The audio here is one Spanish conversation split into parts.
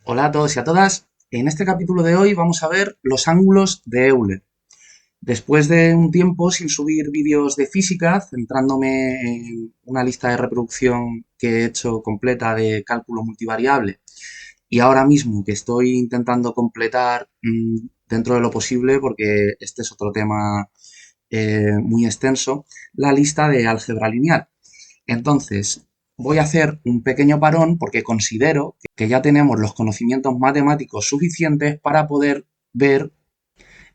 Hola a todos y a todas. En este capítulo de hoy vamos a ver los ángulos de Euler. Después de un tiempo sin subir vídeos de física, centrándome en una lista de reproducción que he hecho completa de cálculo multivariable y ahora mismo que estoy intentando completar dentro de lo posible, porque este es otro tema muy extenso, la lista de álgebra lineal. Entonces, voy a hacer un pequeño parón porque considero que ya tenemos los conocimientos matemáticos suficientes para poder ver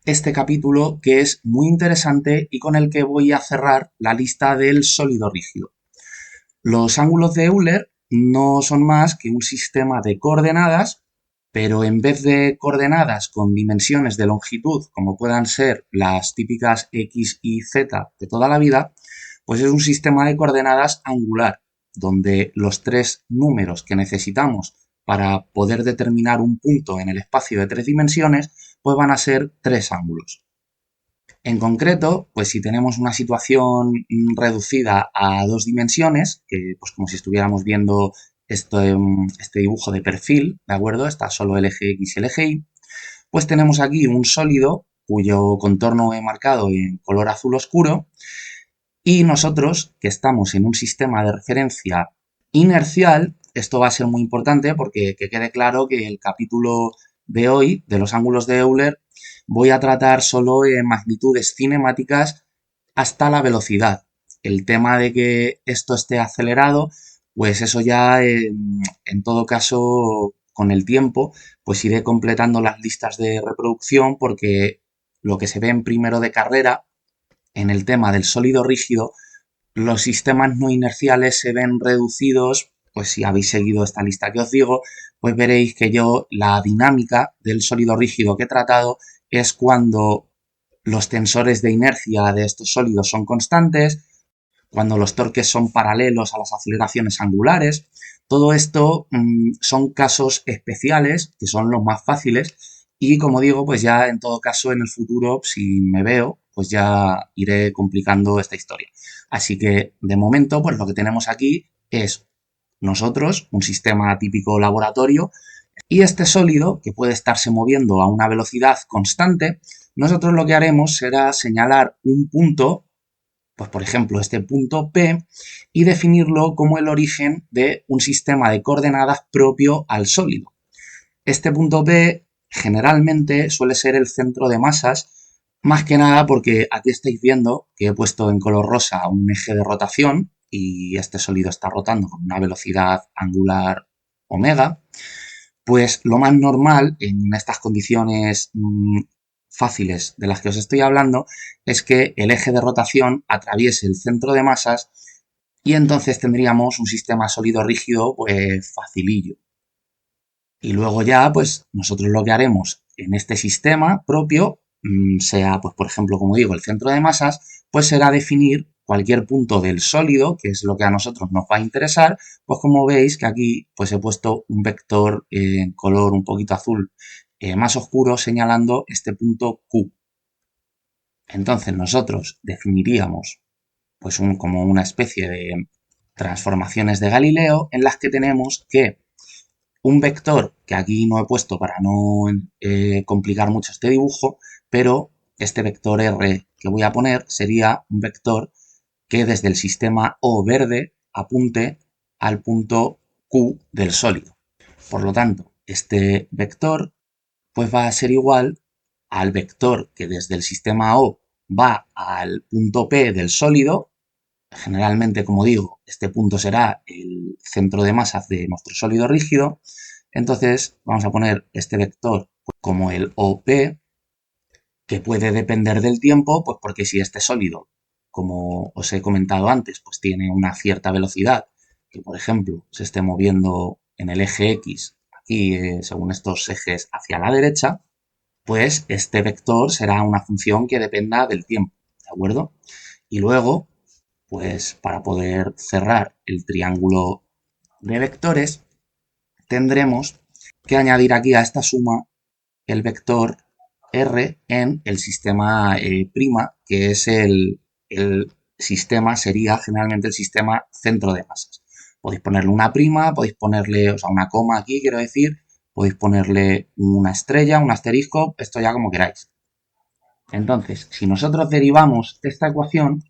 este capítulo que es muy interesante y con el que voy a cerrar la lista del sólido rígido. Los ángulos de Euler no son más que un sistema de coordenadas, pero en vez de coordenadas con dimensiones de longitud, como puedan ser las típicas x y z de toda la vida, pues es un sistema de coordenadas angular, donde los tres números que necesitamos para poder determinar un punto en el espacio de tres dimensiones, pues van a ser tres ángulos. En concreto, pues si tenemos una situación reducida a dos dimensiones, que pues como si estuviéramos viendo este dibujo de perfil, ¿de acuerdo? Está solo el eje X y el eje Y, pues tenemos aquí un sólido cuyo contorno he marcado en color azul oscuro y nosotros, que estamos en un sistema de referencia inercial, esto va a ser muy importante porque que quede claro que el capítulo de hoy, de los ángulos de Euler, voy a tratar solo en magnitudes cinemáticas hasta la velocidad. El tema de que esto esté acelerado, pues eso ya en todo caso con el tiempo, pues iré completando las listas de reproducción porque lo que se ve en primero de carrera en el tema del sólido rígido, los sistemas no inerciales se ven reducidos, pues si habéis seguido esta lista que os digo, pues veréis que yo la dinámica del sólido rígido que he tratado es cuando los tensores de inercia de estos sólidos son constantes, cuando los torques son paralelos a las aceleraciones angulares. Todo esto son casos especiales, que son los más fáciles, y como digo, pues ya en todo caso en el futuro, si me veo, pues ya iré complicando esta historia. Así que de momento, pues lo que tenemos aquí es nosotros, un sistema típico laboratorio, y este sólido, que puede estarse moviendo a una velocidad constante, nosotros lo que haremos será señalar un punto, pues por ejemplo este punto P, y definirlo como el origen de un sistema de coordenadas propio al sólido. Este punto P generalmente suele ser el centro de masas, más que nada porque aquí estáis viendo que he puesto en color rosa un eje de rotación y este sólido está rotando con una velocidad angular omega, pues lo más normal en estas condiciones fáciles de las que os estoy hablando es que el eje de rotación atraviese el centro de masas y entonces tendríamos un sistema sólido rígido pues facilillo. Y luego ya pues nosotros lo que haremos en este sistema propio, sea pues por ejemplo como digo el centro de masas, pues será definir cualquier punto del sólido, que es lo que a nosotros nos va a interesar, pues como veis que aquí pues he puesto un vector en color un poquito azul más oscuro señalando este punto Q. Entonces nosotros definiríamos pues como una especie de transformaciones de Galileo en las que tenemos que un vector que aquí no he puesto para no complicar mucho este dibujo, pero este vector R que voy a poner sería un vector que desde el sistema O verde apunte al punto Q del sólido. Por lo tanto, este vector pues va a ser igual al vector que desde el sistema O va al punto P del sólido. Generalmente, como digo, este punto será el centro de masas de nuestro sólido rígido. Entonces vamos a poner este vector como el OP, que puede depender del tiempo, pues porque si este sólido, como os he comentado antes, pues tiene una cierta velocidad, que por ejemplo se esté moviendo en el eje X, aquí según estos ejes hacia la derecha, pues este vector será una función que dependa del tiempo, ¿de acuerdo? Y luego, pues para poder cerrar el triángulo de vectores, tendremos que añadir aquí a esta suma el vector R en el sistema prima, que es el sistema, sería generalmente el sistema centro de masas. Podéis ponerle una prima, podéis ponerle, o sea, una coma aquí, quiero decir, podéis ponerle una estrella, un asterisco, esto ya como queráis. Entonces, si nosotros derivamos esta ecuación,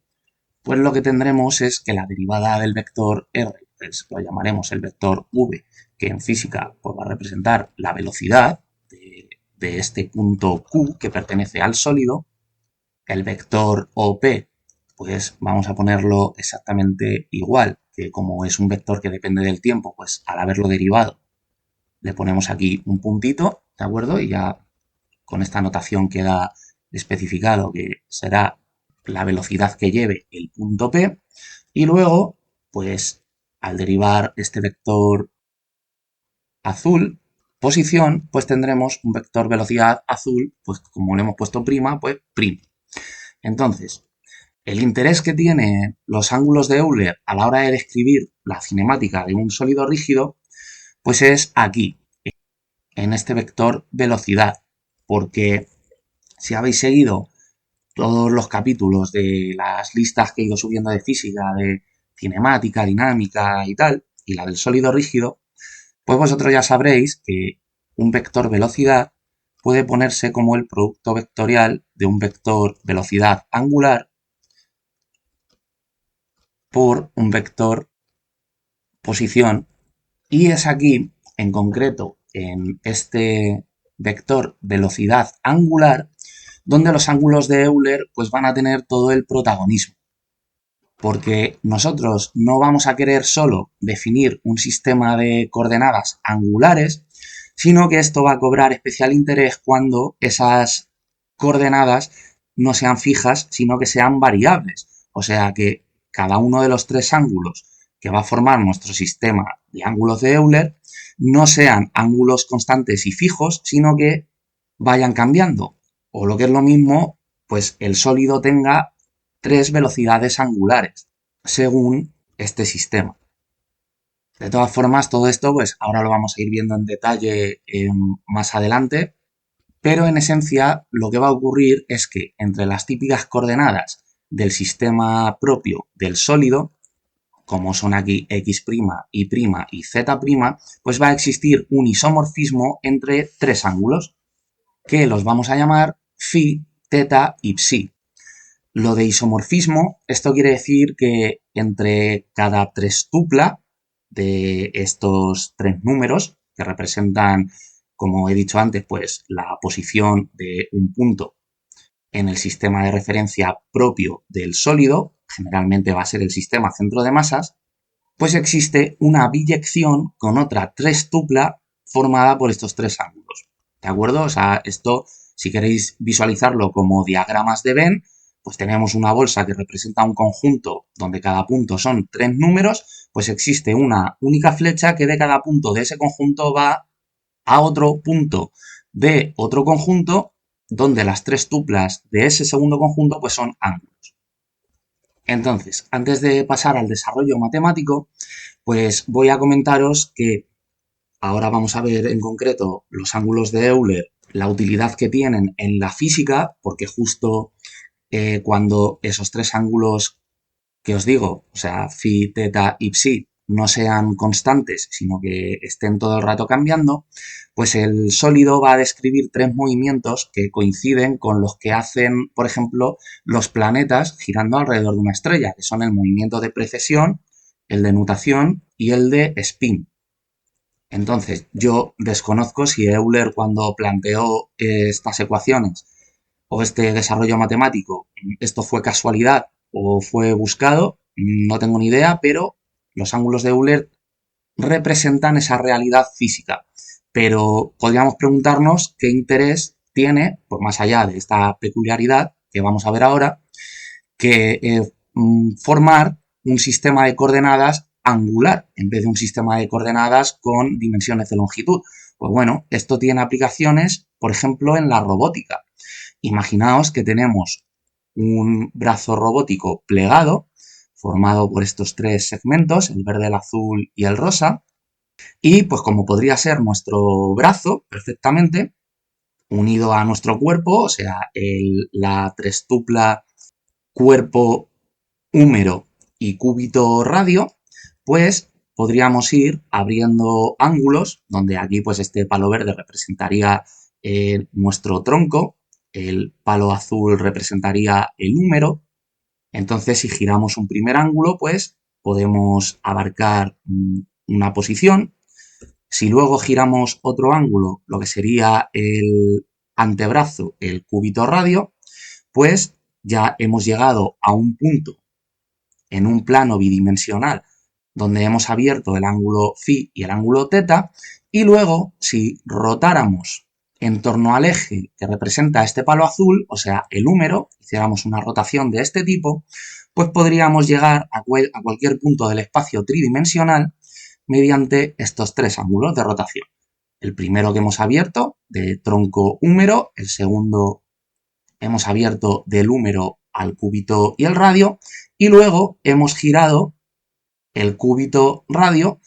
pues lo que tendremos es que la derivada del vector r, pues lo llamaremos el vector v, que en física pues, va a representar la velocidad de este punto Q que pertenece al sólido. El vector OP, pues vamos a ponerlo exactamente igual, que como es un vector que depende del tiempo, pues al haberlo derivado le ponemos aquí un puntito, ¿de acuerdo? Y ya con esta notación queda especificado que será la velocidad que lleve el punto P. Y luego, pues al derivar este vector azul, posición, pues tendremos un vector velocidad azul, pues como le hemos puesto prima, pues prim. Entonces, el interés que tienen los ángulos de Euler a la hora de describir la cinemática de un sólido rígido, pues es aquí, en este vector velocidad, porque si habéis seguido todos los capítulos de las listas que he ido subiendo de física, de cinemática, dinámica y tal, y la del sólido rígido, pues vosotros ya sabréis que un vector velocidad puede ponerse como el producto vectorial de un vector velocidad angular por un vector posición, y es aquí, en concreto, en este vector velocidad angular, donde los ángulos de Euler pues van a tener todo el protagonismo. Porque nosotros no vamos a querer solo definir un sistema de coordenadas angulares, sino que esto va a cobrar especial interés cuando esas coordenadas no sean fijas, sino que sean variables. O sea que cada uno de los tres ángulos que va a formar nuestro sistema de ángulos de Euler no sean ángulos constantes y fijos, sino que vayan cambiando. O lo que es lo mismo, pues el sólido tenga tres velocidades angulares según este sistema. De todas formas, todo esto, pues ahora lo vamos a ir viendo en detalle más adelante, pero en esencia lo que va a ocurrir es que entre las típicas coordenadas del sistema propio del sólido, como son aquí x', y' y z', pues va a existir un isomorfismo entre tres ángulos, que los vamos a llamar phi, teta y psi. Lo de isomorfismo, esto quiere decir que entre cada trestupla de estos tres números, que representan, como he dicho antes, pues la posición de un punto en el sistema de referencia propio del sólido, generalmente va a ser el sistema centro de masas, pues existe una biyección con otra trestupla formada por estos tres ángulos. ¿De acuerdo? O sea, esto, si queréis visualizarlo como diagramas de Venn, pues tenemos una bolsa que representa un conjunto donde cada punto son tres números, pues existe una única flecha que de cada punto de ese conjunto va a otro punto de otro conjunto donde las tres tuplas de ese segundo conjunto pues son ángulos. Entonces, antes de pasar al desarrollo matemático, pues voy a comentaros que ahora vamos a ver en concreto los ángulos de Euler, la utilidad que tienen en la física, porque justo cuando esos tres ángulos que os digo, o sea, phi, teta y psi, no sean constantes, sino que estén todo el rato cambiando, pues el sólido va a describir tres movimientos que coinciden con los que hacen, por ejemplo, los planetas girando alrededor de una estrella, que son el movimiento de precesión, el de nutación y el de spin. Entonces, yo desconozco si Euler cuando planteó estas ecuaciones o este desarrollo matemático, esto fue casualidad o fue buscado, no tengo ni idea, pero los ángulos de Euler representan esa realidad física. Pero podríamos preguntarnos qué interés tiene, pues más allá de esta peculiaridad que vamos a ver ahora, que formar un sistema de coordenadas angular en vez de un sistema de coordenadas con dimensiones de longitud. Pues bueno, esto tiene aplicaciones, por ejemplo, en la robótica. Imaginaos que tenemos un brazo robótico plegado, formado por estos tres segmentos, el verde, el azul y el rosa, y pues como podría ser nuestro brazo perfectamente, unido a nuestro cuerpo, o sea, la trestupla cuerpo húmero y cúbito radio, pues podríamos ir abriendo ángulos, donde aquí pues este palo verde representaría nuestro tronco, el palo azul representaría el húmero. Entonces, si giramos un primer ángulo, pues podemos abarcar una posición. Si luego giramos otro ángulo, lo que sería el antebrazo, el cúbito radio, pues ya hemos llegado a un punto en un plano bidimensional donde hemos abierto el ángulo phi y el ángulo teta, y luego si rotáramos en torno al eje que representa este palo azul, o sea, el húmero, hiciéramos una rotación de este tipo, pues podríamos llegar a cualquier punto del espacio tridimensional mediante estos tres ángulos de rotación. El primero que hemos abierto, de tronco húmero, el segundo hemos abierto del húmero al cúbito y el radio, y luego hemos girado el cúbito radio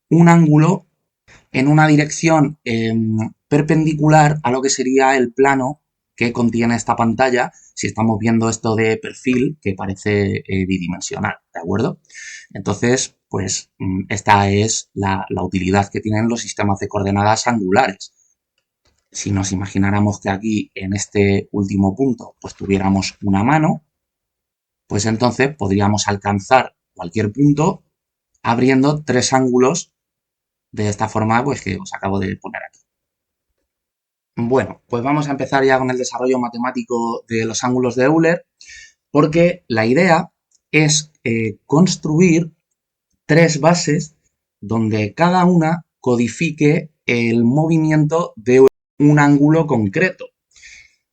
un ángulo en una dirección perpendicular a lo que sería el plano que contiene esta pantalla si estamos viendo esto de perfil que parece bidimensional, ¿de acuerdo? Entonces, pues esta es la utilidad que tienen los sistemas de coordenadas angulares. Si nos imagináramos que aquí en este último punto pues tuviéramos una mano, pues entonces podríamos alcanzar cualquier punto abriendo tres ángulos de esta forma pues que os acabo de poner aquí. Bueno, pues vamos a empezar ya con el desarrollo matemático de los ángulos de Euler, porque la idea es construir tres bases donde cada una codifique el movimiento de un ángulo concreto,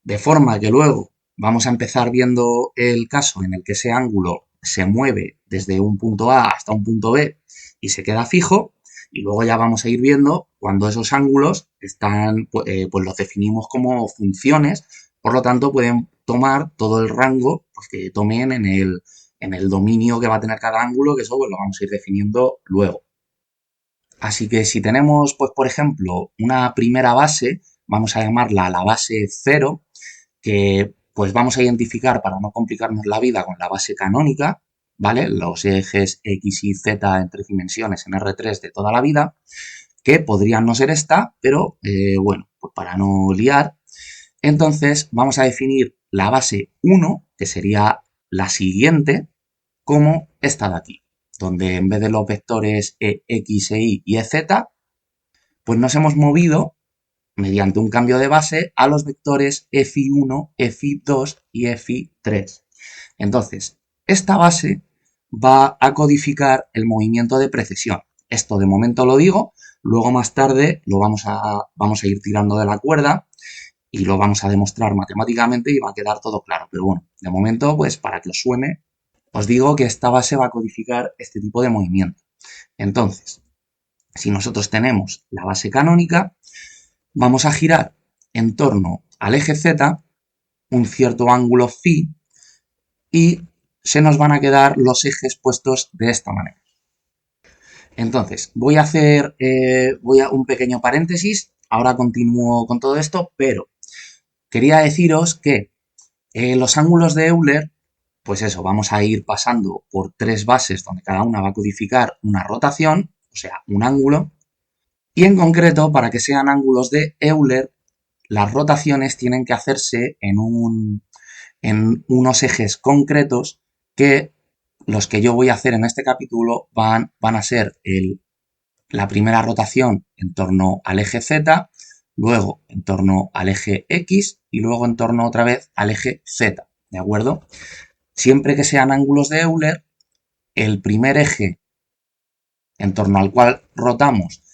de forma que luego vamos a empezar viendo el caso en el que ese ángulo se mueve desde un punto A hasta un punto B y se queda fijo, y luego ya vamos a ir viendo cuando esos ángulos están, pues los definimos como funciones, por lo tanto pueden tomar todo el rango pues, que tomen en el dominio que va a tener cada ángulo, que eso pues, lo vamos a ir definiendo luego. Así que si tenemos, pues por ejemplo, una primera base, vamos a llamarla la base 0, que pues vamos a identificar para no complicarnos la vida con la base canónica, ¿vale? Los ejes X y Z en tres dimensiones en R3 de toda la vida, que podrían no ser esta, pero bueno, pues para no liar. Entonces vamos a definir la base 1, que sería la siguiente, como esta de aquí, donde en vez de los vectores X, Y y Z, pues nos hemos movido mediante un cambio de base a los vectores Fi1, Fi2 y Fi3. Entonces, esta base va a codificar el movimiento de precesión. Esto de momento lo digo, luego más tarde lo vamos a ir tirando de la cuerda y lo vamos a demostrar matemáticamente y va a quedar todo claro. Pero bueno, de momento, pues para que os suene, os digo que esta base va a codificar este tipo de movimiento. Entonces, si nosotros tenemos la base canónica, vamos a girar en torno al eje Z un cierto ángulo phi y se nos van a quedar los ejes puestos de esta manera. Entonces, voy a hacer un pequeño paréntesis, ahora continúo con todo esto, pero quería deciros que los ángulos de Euler, pues eso, vamos a ir pasando por tres bases donde cada una va a codificar una rotación, o sea, un ángulo, y en concreto, para que sean ángulos de Euler, las rotaciones tienen que hacerse en unos ejes concretos que los que yo voy a hacer en este capítulo van a ser la primera rotación en torno al eje Z, luego en torno al eje X y luego en torno otra vez al eje Z, ¿de acuerdo? Siempre que sean ángulos de Euler, el primer eje en torno al cual rotamos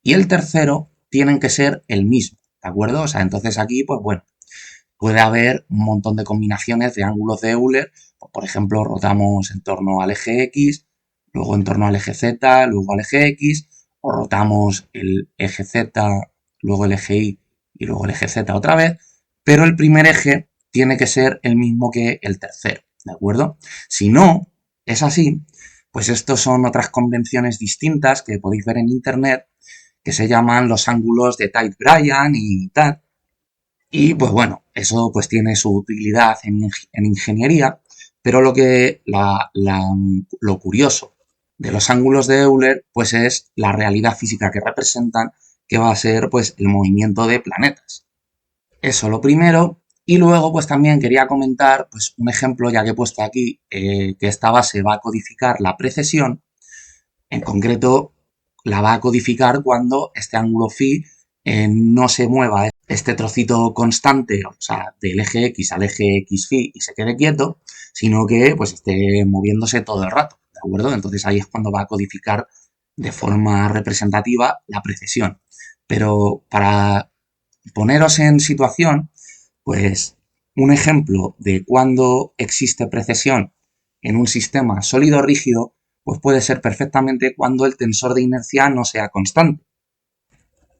y el tercero tienen que ser el mismo, ¿de acuerdo? O sea, entonces aquí, pues bueno, puede haber un montón de combinaciones de ángulos de Euler. Por ejemplo, rotamos en torno al eje X, luego en torno al eje Z, luego al eje X, o rotamos el eje Z, luego el eje Y y luego el eje Z otra vez, pero el primer eje tiene que ser el mismo que el tercero, ¿de acuerdo? Si no es así, pues estos son otras convenciones distintas que podéis ver en internet que se llaman los ángulos de Tait-Bryan y tal. Y pues bueno, eso pues tiene su utilidad en ingeniería, pero lo curioso de los ángulos de Euler, pues es la realidad física que representan, que va a ser pues el movimiento de planetas. Eso lo primero. Y luego pues también quería comentar pues un ejemplo, ya que he puesto aquí que esta base va a codificar la precesión. En concreto, la va a codificar cuando este ángulo phi no se mueva este trocito constante, o sea, del eje X al eje X phi y se quede quieto, sino que pues esté moviéndose todo el rato, ¿de acuerdo? Entonces ahí es cuando va a codificar de forma representativa la precesión. Pero para poneros en situación, pues un ejemplo de cuando existe precesión en un sistema sólido rígido, pues puede ser perfectamente cuando el tensor de inercia no sea constante.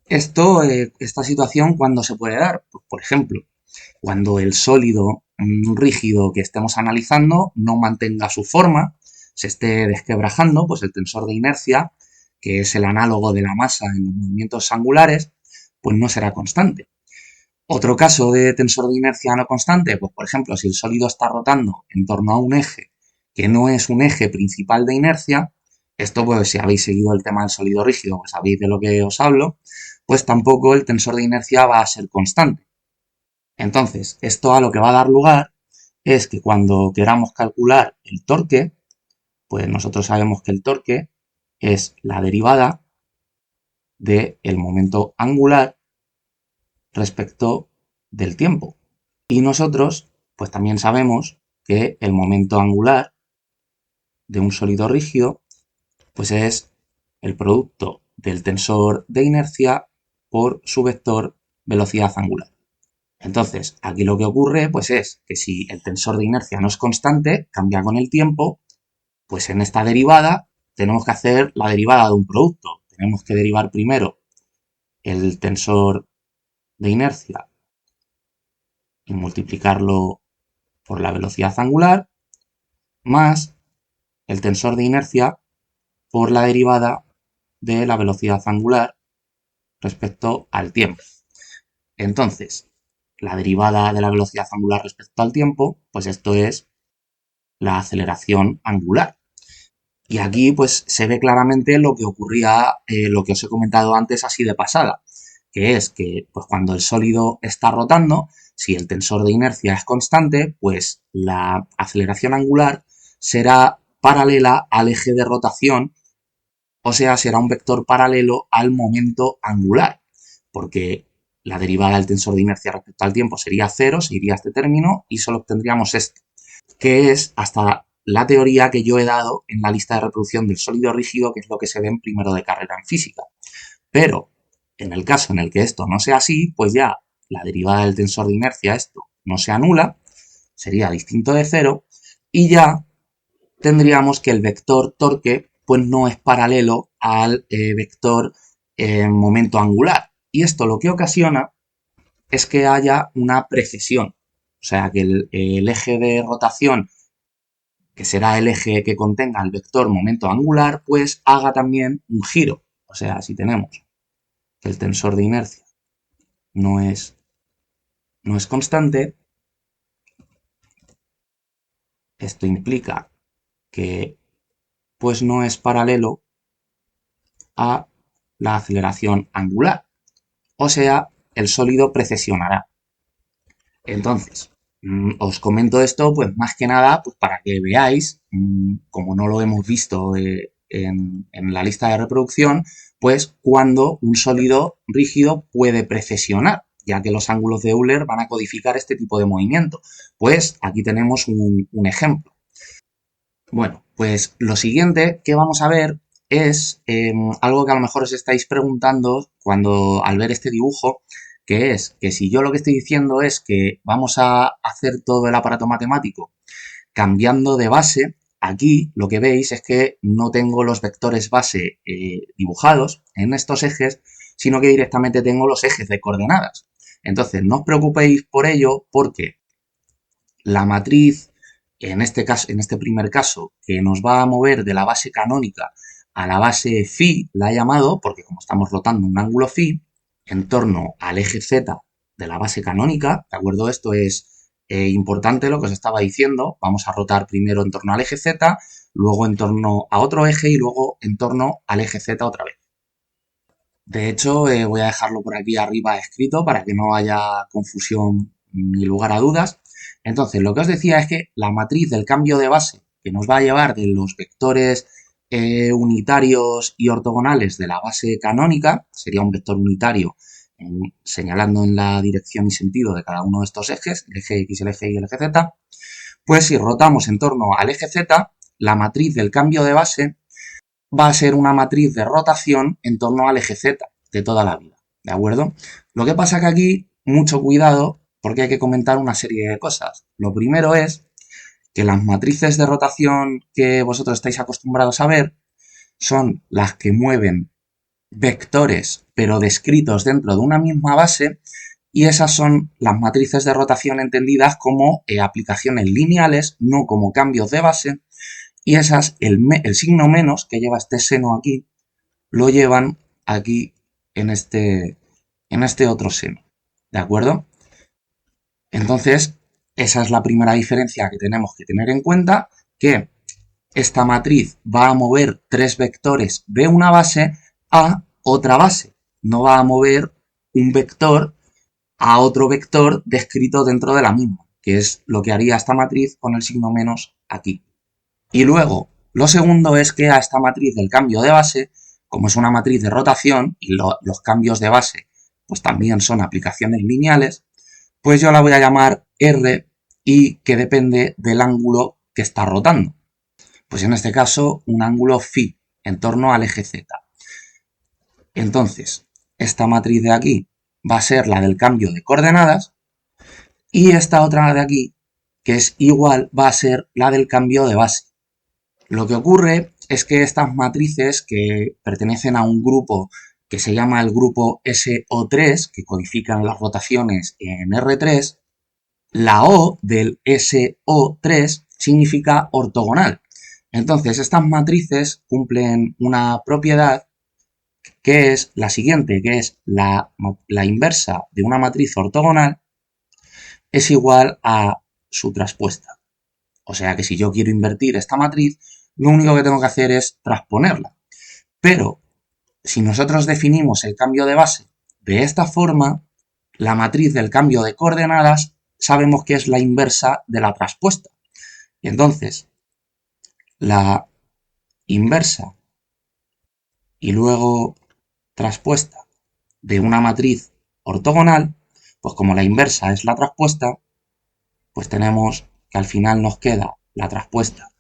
Esta situación, ¿cuándo se puede dar? Pues, por ejemplo, cuando el sólido rígido que estemos analizando no mantenga su forma, se esté desquebrajando, pues el tensor de inercia, que es el análogo de la masa en los movimientos angulares, pues no será constante. Otro caso de tensor de inercia no constante, pues por ejemplo, si el sólido está rotando en torno a un eje que no es un eje principal de inercia, esto pues si habéis seguido el tema del sólido rígido, pues sabéis de lo que os hablo, pues tampoco el tensor de inercia va a ser constante. Entonces, esto a lo que va a dar lugar es que cuando queramos calcular el torque, pues nosotros sabemos que el torque es la derivada del momento angular respecto del tiempo. Y nosotros, pues también sabemos que el momento angular de un sólido rígido, pues es el producto del tensor de inercia por su vector velocidad angular. Entonces, aquí lo que ocurre, pues es que si el tensor de inercia no es constante, cambia con el tiempo, pues en esta derivada tenemos que hacer la derivada de un producto. Tenemos que derivar primero el tensor de inercia y multiplicarlo por la velocidad angular, más el tensor de inercia por la derivada de la velocidad angular respecto al tiempo. Entonces, la derivada de la velocidad angular respecto al tiempo, pues esto es la aceleración angular. Y aquí pues se ve claramente lo que ocurría, lo que os he comentado antes así de pasada, que es que pues cuando el sólido está rotando, si el tensor de inercia es constante, pues la aceleración angular será paralela al eje de rotación, o sea, será un vector paralelo al momento angular, porque la derivada del tensor de inercia respecto al tiempo sería cero, se iría a este término y solo obtendríamos esto, que es hasta la teoría que yo he dado en la lista de reproducción del sólido rígido, que es lo que se ve en primero de carrera en física. Pero en el caso en el que esto no sea así, pues ya la derivada del tensor de inercia, esto no se anula, sería distinto de cero, y ya tendríamos que el vector torque pues no es paralelo al vector momento angular. Y esto lo que ocasiona es que haya una precesión. O sea, que el eje de rotación, que será el eje que contenga el vector momento angular, pues haga también un giro. O sea, si tenemos que el tensor de inercia no es constante, esto implica que pues no es paralelo a la aceleración angular. O sea, el sólido precesionará. Entonces, os comento esto, pues más que nada, pues para que veáis, como no lo hemos visto en la lista de reproducción, pues cuando un sólido rígido puede precesionar, ya que los ángulos de Euler van a codificar este tipo de movimiento. Pues aquí tenemos un ejemplo. Bueno, pues lo siguiente que vamos a ver es algo que a lo mejor os estáis preguntando cuando al ver este dibujo, que es que si yo lo que estoy diciendo es que vamos a hacer todo el aparato matemático cambiando de base, aquí lo que veis es que no tengo los vectores base dibujados en estos ejes, sino que directamente tengo los ejes de coordenadas. Entonces, no os preocupéis por ello porque la matriz, en este caso, en este primer caso, que nos va a mover de la base canónica a la base phi, la he llamado, porque como estamos rotando un ángulo phi, en torno al eje z de la base canónica, ¿de acuerdo? Esto es importante lo que os estaba diciendo, vamos a rotar primero en torno al eje z, luego en torno a otro eje y luego en torno al eje Z otra vez. De hecho, voy a dejarlo por aquí arriba escrito para que no haya confusión ni lugar a dudas. Entonces, lo que os decía es que la matriz del cambio de base que nos va a llevar de los vectores unitarios y ortogonales de la base canónica, sería un vector unitario señalando en la dirección y sentido de cada uno de estos ejes, el eje X, el eje Y y el eje Z, pues si rotamos en torno al eje Z, la matriz del cambio de base va a ser una matriz de rotación en torno al eje Z de toda la vida, ¿de acuerdo? Lo que pasa que aquí, mucho cuidado, porque hay que comentar una serie de cosas. Lo primero es que las matrices de rotación que vosotros estáis acostumbrados a ver son las que mueven vectores, pero descritos dentro de una misma base, y esas son las matrices de rotación entendidas como aplicaciones lineales, no como cambios de base, y esas, el signo menos que lleva este seno aquí, lo llevan aquí en este otro seno, ¿de acuerdo? Entonces, esa es la primera diferencia que tenemos que tener en cuenta, que esta matriz va a mover tres vectores de una base a otra base. No va a mover un vector a otro vector descrito dentro de la misma, que es lo que haría esta matriz con el signo menos aquí. Y luego, lo segundo es que a esta matriz del cambio de base, como es una matriz de rotación y los cambios de base pues también son aplicaciones lineales, pues yo la voy a llamar R y que depende del ángulo que está rotando. Pues en este caso, un ángulo phi en torno al eje Z. Entonces, esta matriz de aquí va a ser la del cambio de coordenadas y esta otra de aquí, que es igual, va a ser la del cambio de base. Lo que ocurre es que estas matrices que pertenecen a un grupo que se llama el grupo SO3, que codifican las rotaciones en R3, la O del SO3 significa ortogonal. Entonces, estas matrices cumplen una propiedad que es la siguiente, que es la inversa de una matriz ortogonal es igual a su traspuesta. O sea que si yo quiero invertir esta matriz, lo único que tengo que hacer es transponerla. Pero si nosotros definimos el cambio de base de esta forma, la matriz del cambio de coordenadas sabemos que es la inversa de la traspuesta. Y entonces, la inversa y luego traspuesta de una matriz ortogonal, pues como la inversa es la traspuesta, pues tenemos que al final nos queda la traspuesta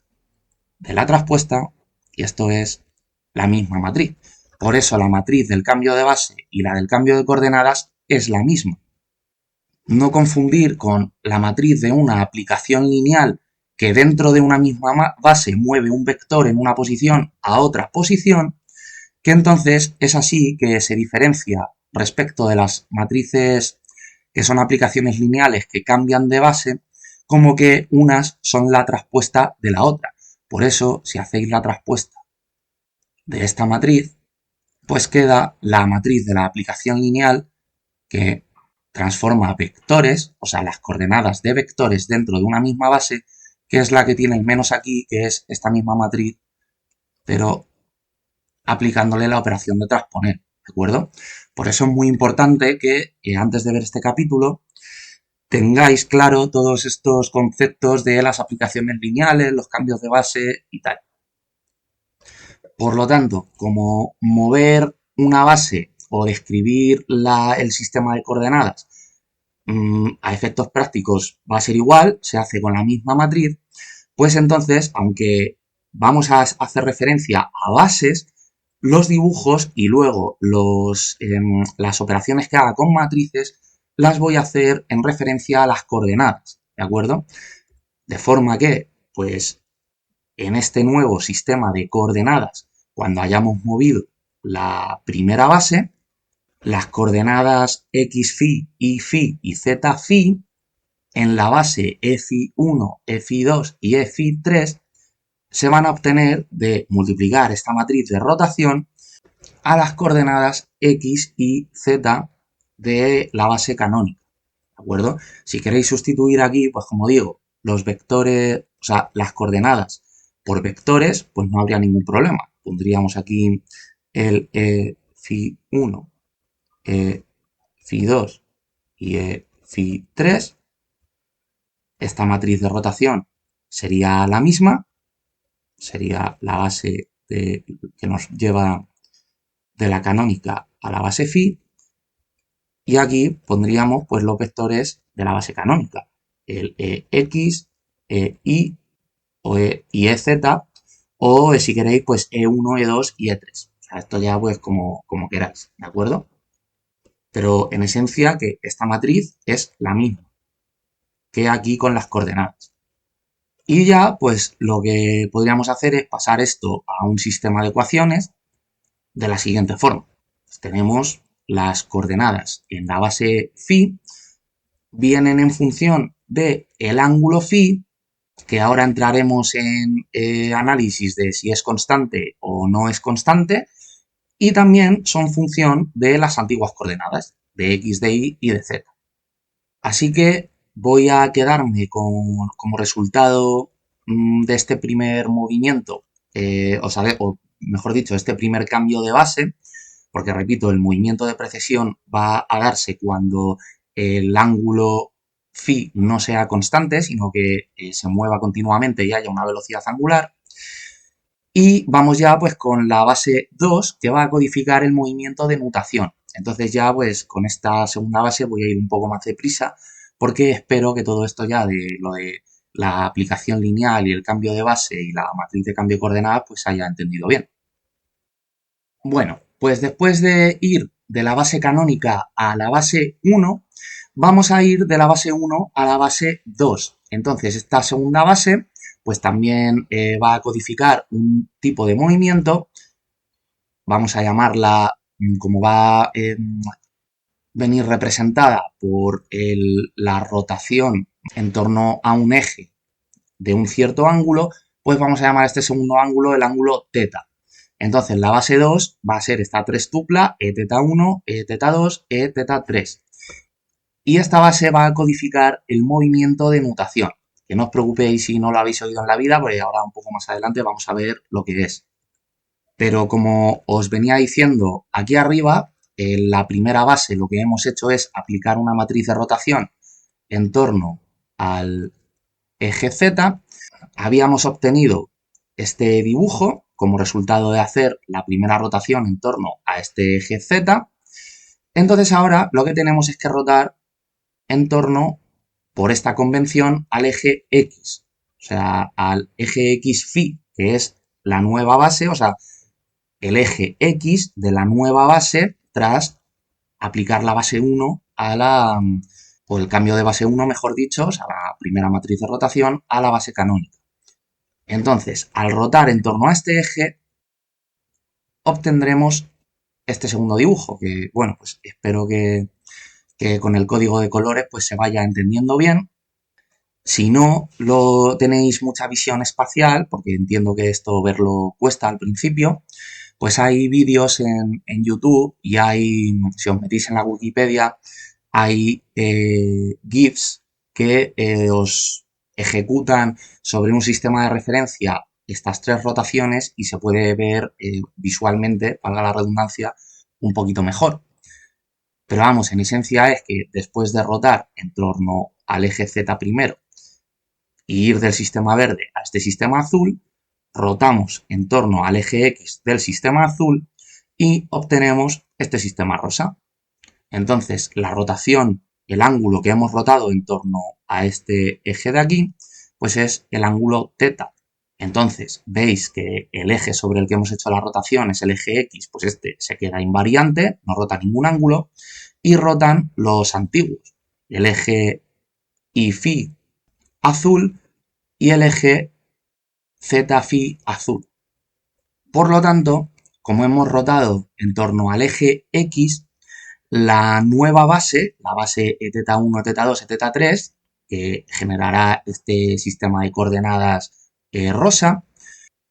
de la traspuesta y esto es la misma matriz. Por eso la matriz del cambio de base y la del cambio de coordenadas es la misma. No confundir con la matriz de una aplicación lineal que dentro de una misma base mueve un vector en una posición a otra posición, que entonces es así que se diferencia respecto de las matrices que son aplicaciones lineales que cambian de base, como que unas son la traspuesta de la otra. Por eso, si hacéis la traspuesta de esta matriz, pues queda la matriz de la aplicación lineal que transforma vectores, o sea, las coordenadas de vectores dentro de una misma base, que es la que tiene el menos aquí, que es esta misma matriz, pero aplicándole la operación de transponer, ¿de acuerdo? Por eso es muy importante que antes de ver este capítulo tengáis claro todos estos conceptos de las aplicaciones lineales, los cambios de base y tal. Por lo tanto, como mover una base o describir el sistema de coordenadas a efectos prácticos va a ser igual, se hace con la misma matriz, pues entonces, aunque vamos a hacer referencia a bases, los dibujos y luego las operaciones que haga con matrices las voy a hacer en referencia a las coordenadas, ¿de acuerdo? De forma que, pues, en este nuevo sistema de coordenadas, cuando hayamos movido la primera base, las coordenadas x phi, y phi y z phi en la base e phi 1, e phi 2 y e phi 3 se van a obtener de multiplicar esta matriz de rotación a las coordenadas x y z de la base canónica, ¿de acuerdo? Si queréis sustituir aquí, pues como digo, los vectores, o sea, las coordenadas por vectores, pues no habría ningún problema. Pondríamos aquí el phi1, phi2 y phi3. Esta matriz de rotación sería la misma, sería la base que nos lleva de la canónica a la base phi, y aquí pondríamos pues los vectores de la base canónica, el X, Y o y EZ, o si queréis pues E1, E2 y E3. O sea, esto ya pues como queráis, ¿de acuerdo? Pero en esencia que esta matriz es la misma que aquí con las coordenadas. Y ya pues lo que podríamos hacer es pasar esto a un sistema de ecuaciones de la siguiente forma. Pues tenemos las coordenadas en la base phi, vienen en función del ángulo phi, que ahora entraremos en análisis de si es constante o no es constante, y también son función de las antiguas coordenadas, de x, de y y de z. Así que voy a quedarme como resultado de este primer movimiento, o mejor dicho, este primer cambio de base, porque repito, el movimiento de precesión va a darse cuando el ángulo phi no sea constante, sino que se mueva continuamente y haya una velocidad angular. Y vamos ya pues con la base 2, que va a codificar el movimiento de nutación. Entonces ya pues con esta segunda base voy a ir un poco más deprisa, porque espero que todo esto ya de lo de la aplicación lineal y el cambio de base y la matriz de cambio de coordenadas pues haya entendido bien. Bueno, pues después de ir de la base canónica a la base 1, vamos a ir de la base 1 a la base 2. Entonces, esta segunda base, pues también va a codificar un tipo de movimiento. Vamos a llamarla, como va a venir representada por la rotación en torno a un eje de un cierto ángulo, pues vamos a llamar a este segundo ángulo el ángulo teta. Entonces la base 2 va a ser esta tupla e teta 1, e teta 2, e teta 3. Y esta base va a codificar el movimiento de nutación. Que no os preocupéis si no lo habéis oído en la vida, porque ahora un poco más adelante vamos a ver lo que es. Pero como os venía diciendo aquí arriba, en la primera base lo que hemos hecho es aplicar una matriz de rotación en torno al eje Z. Habíamos obtenido este dibujo como resultado de hacer la primera rotación en torno a este eje Z. Entonces ahora lo que tenemos es que rotar en torno, por esta convención, al eje X. O sea, al eje X phi, que es la nueva base, o sea, el eje X de la nueva base tras aplicar la base 1 a o el cambio de base 1, mejor dicho, o sea, la primera matriz de rotación, a la base canónica. Entonces, al rotar en torno a este eje, obtendremos este segundo dibujo, que, bueno, pues espero que con el código de colores pues se vaya entendiendo bien. Si no lo tenéis mucha visión espacial, porque entiendo que esto verlo cuesta al principio, pues hay vídeos en YouTube y si os metís en la Wikipedia, hay GIFs que os ejecutan sobre un sistema de referencia estas tres rotaciones y se puede ver visualmente, valga la redundancia, un poquito mejor. Pero vamos, en esencia es que después de rotar en torno al eje Z primero y ir del sistema verde a este sistema azul, rotamos en torno al eje X del sistema azul y obtenemos este sistema rosa. Entonces, la rotación, el ángulo que hemos rotado en torno a este eje de aquí, pues es el ángulo teta. Entonces, veis que el eje sobre el que hemos hecho la rotación es el eje X, pues este se queda invariante, no rota ningún ángulo, y rotan los antiguos, el eje Y phi azul y el eje Z phi azul. Por lo tanto, como hemos rotado en torno al eje X, la nueva base, la base θ1, θ2, θ3, que generará este sistema de coordenadas rosa,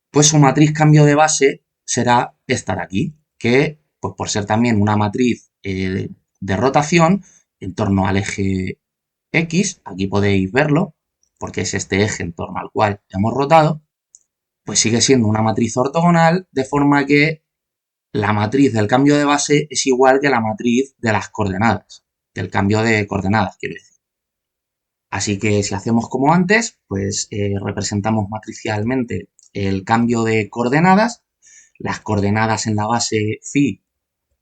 pues su matriz cambio de base será esta de aquí, que pues por ser también una matriz de rotación en torno al eje X, aquí podéis verlo, porque es este eje en torno al cual hemos rotado, pues sigue siendo una matriz ortogonal, de forma que la matriz del cambio de base es igual que la matriz de las coordenadas, del cambio de coordenadas, quiero decir. Así que si hacemos como antes, pues representamos matricialmente el cambio de coordenadas. Las coordenadas en la base phi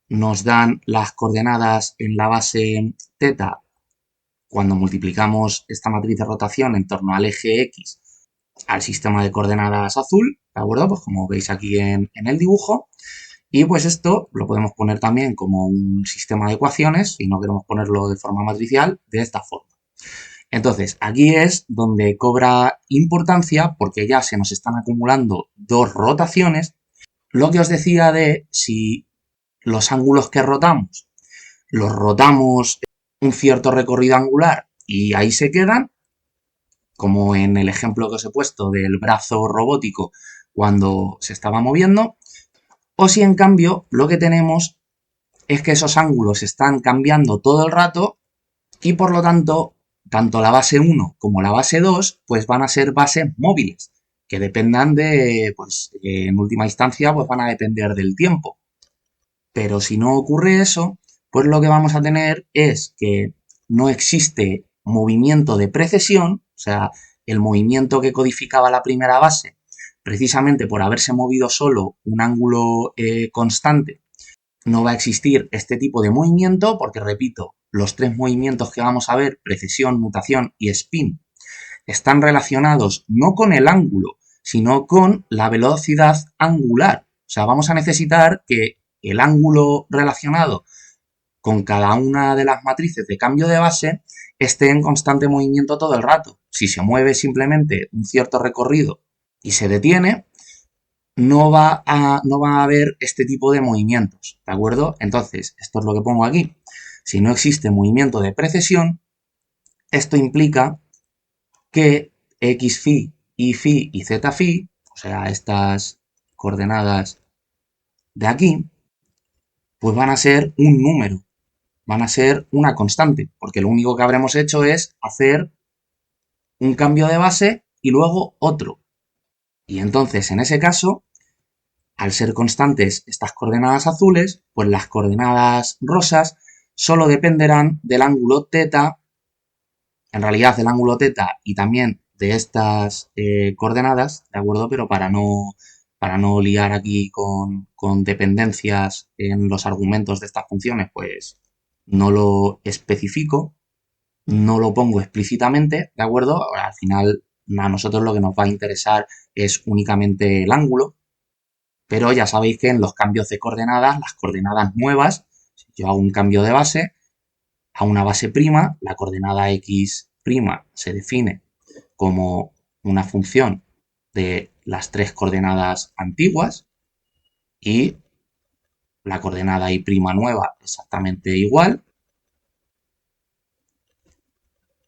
nos dan las coordenadas en la base teta cuando multiplicamos esta matriz de rotación en torno al eje X al sistema de coordenadas azul, ¿de acuerdo? Pues como veis aquí en el dibujo. Y pues esto lo podemos poner también como un sistema de ecuaciones, si no queremos ponerlo de forma matricial, de esta forma. Entonces, aquí es donde cobra importancia porque ya se nos están acumulando dos rotaciones. Lo que os decía de si los ángulos que rotamos los rotamos un cierto recorrido angular y ahí se quedan, como en el ejemplo que os he puesto del brazo robótico cuando se estaba moviendo, o si en cambio lo que tenemos es que esos ángulos están cambiando todo el rato y por lo tanto, tanto la base 1 como la base 2 pues van a ser bases móviles, que dependan de, pues en última instancia, pues van a depender del tiempo. Pero si no ocurre eso, pues lo que vamos a tener es que no existe movimiento de precesión, o sea, el movimiento que codificaba la primera base, precisamente por haberse movido solo un ángulo constante, no va a existir este tipo de movimiento porque, repito, los tres movimientos que vamos a ver, precesión, nutación y spin, están relacionados no con el ángulo, sino con la velocidad angular. O sea, vamos a necesitar que el ángulo relacionado con cada una de las matrices de cambio de base esté en constante movimiento todo el rato. Si se mueve simplemente un cierto recorrido y se detiene, no va a haber este tipo de movimientos, ¿de acuerdo? Entonces, esto es lo que pongo aquí. Si no existe movimiento de precesión, esto implica que x phi, y phi y z phi, o sea, estas coordenadas de aquí, pues van a ser un número, van a ser una constante, porque lo único que habremos hecho es hacer un cambio de base y luego otro. Y entonces, en ese caso, al ser constantes estas coordenadas azules, pues las coordenadas rosas solo dependerán del ángulo teta, en realidad del ángulo teta y también de estas coordenadas, ¿de acuerdo? Pero para no liar aquí con dependencias en los argumentos de estas funciones, pues no lo especifico, no lo pongo explícitamente, ¿de acuerdo? Ahora, al final, a nosotros lo que nos va a interesar es únicamente el ángulo, pero ya sabéis que en los cambios de coordenadas, las coordenadas nuevas, si yo hago un cambio de base a una base prima, la coordenada x' se define como una función de las tres coordenadas antiguas y la coordenada y' nueva exactamente igual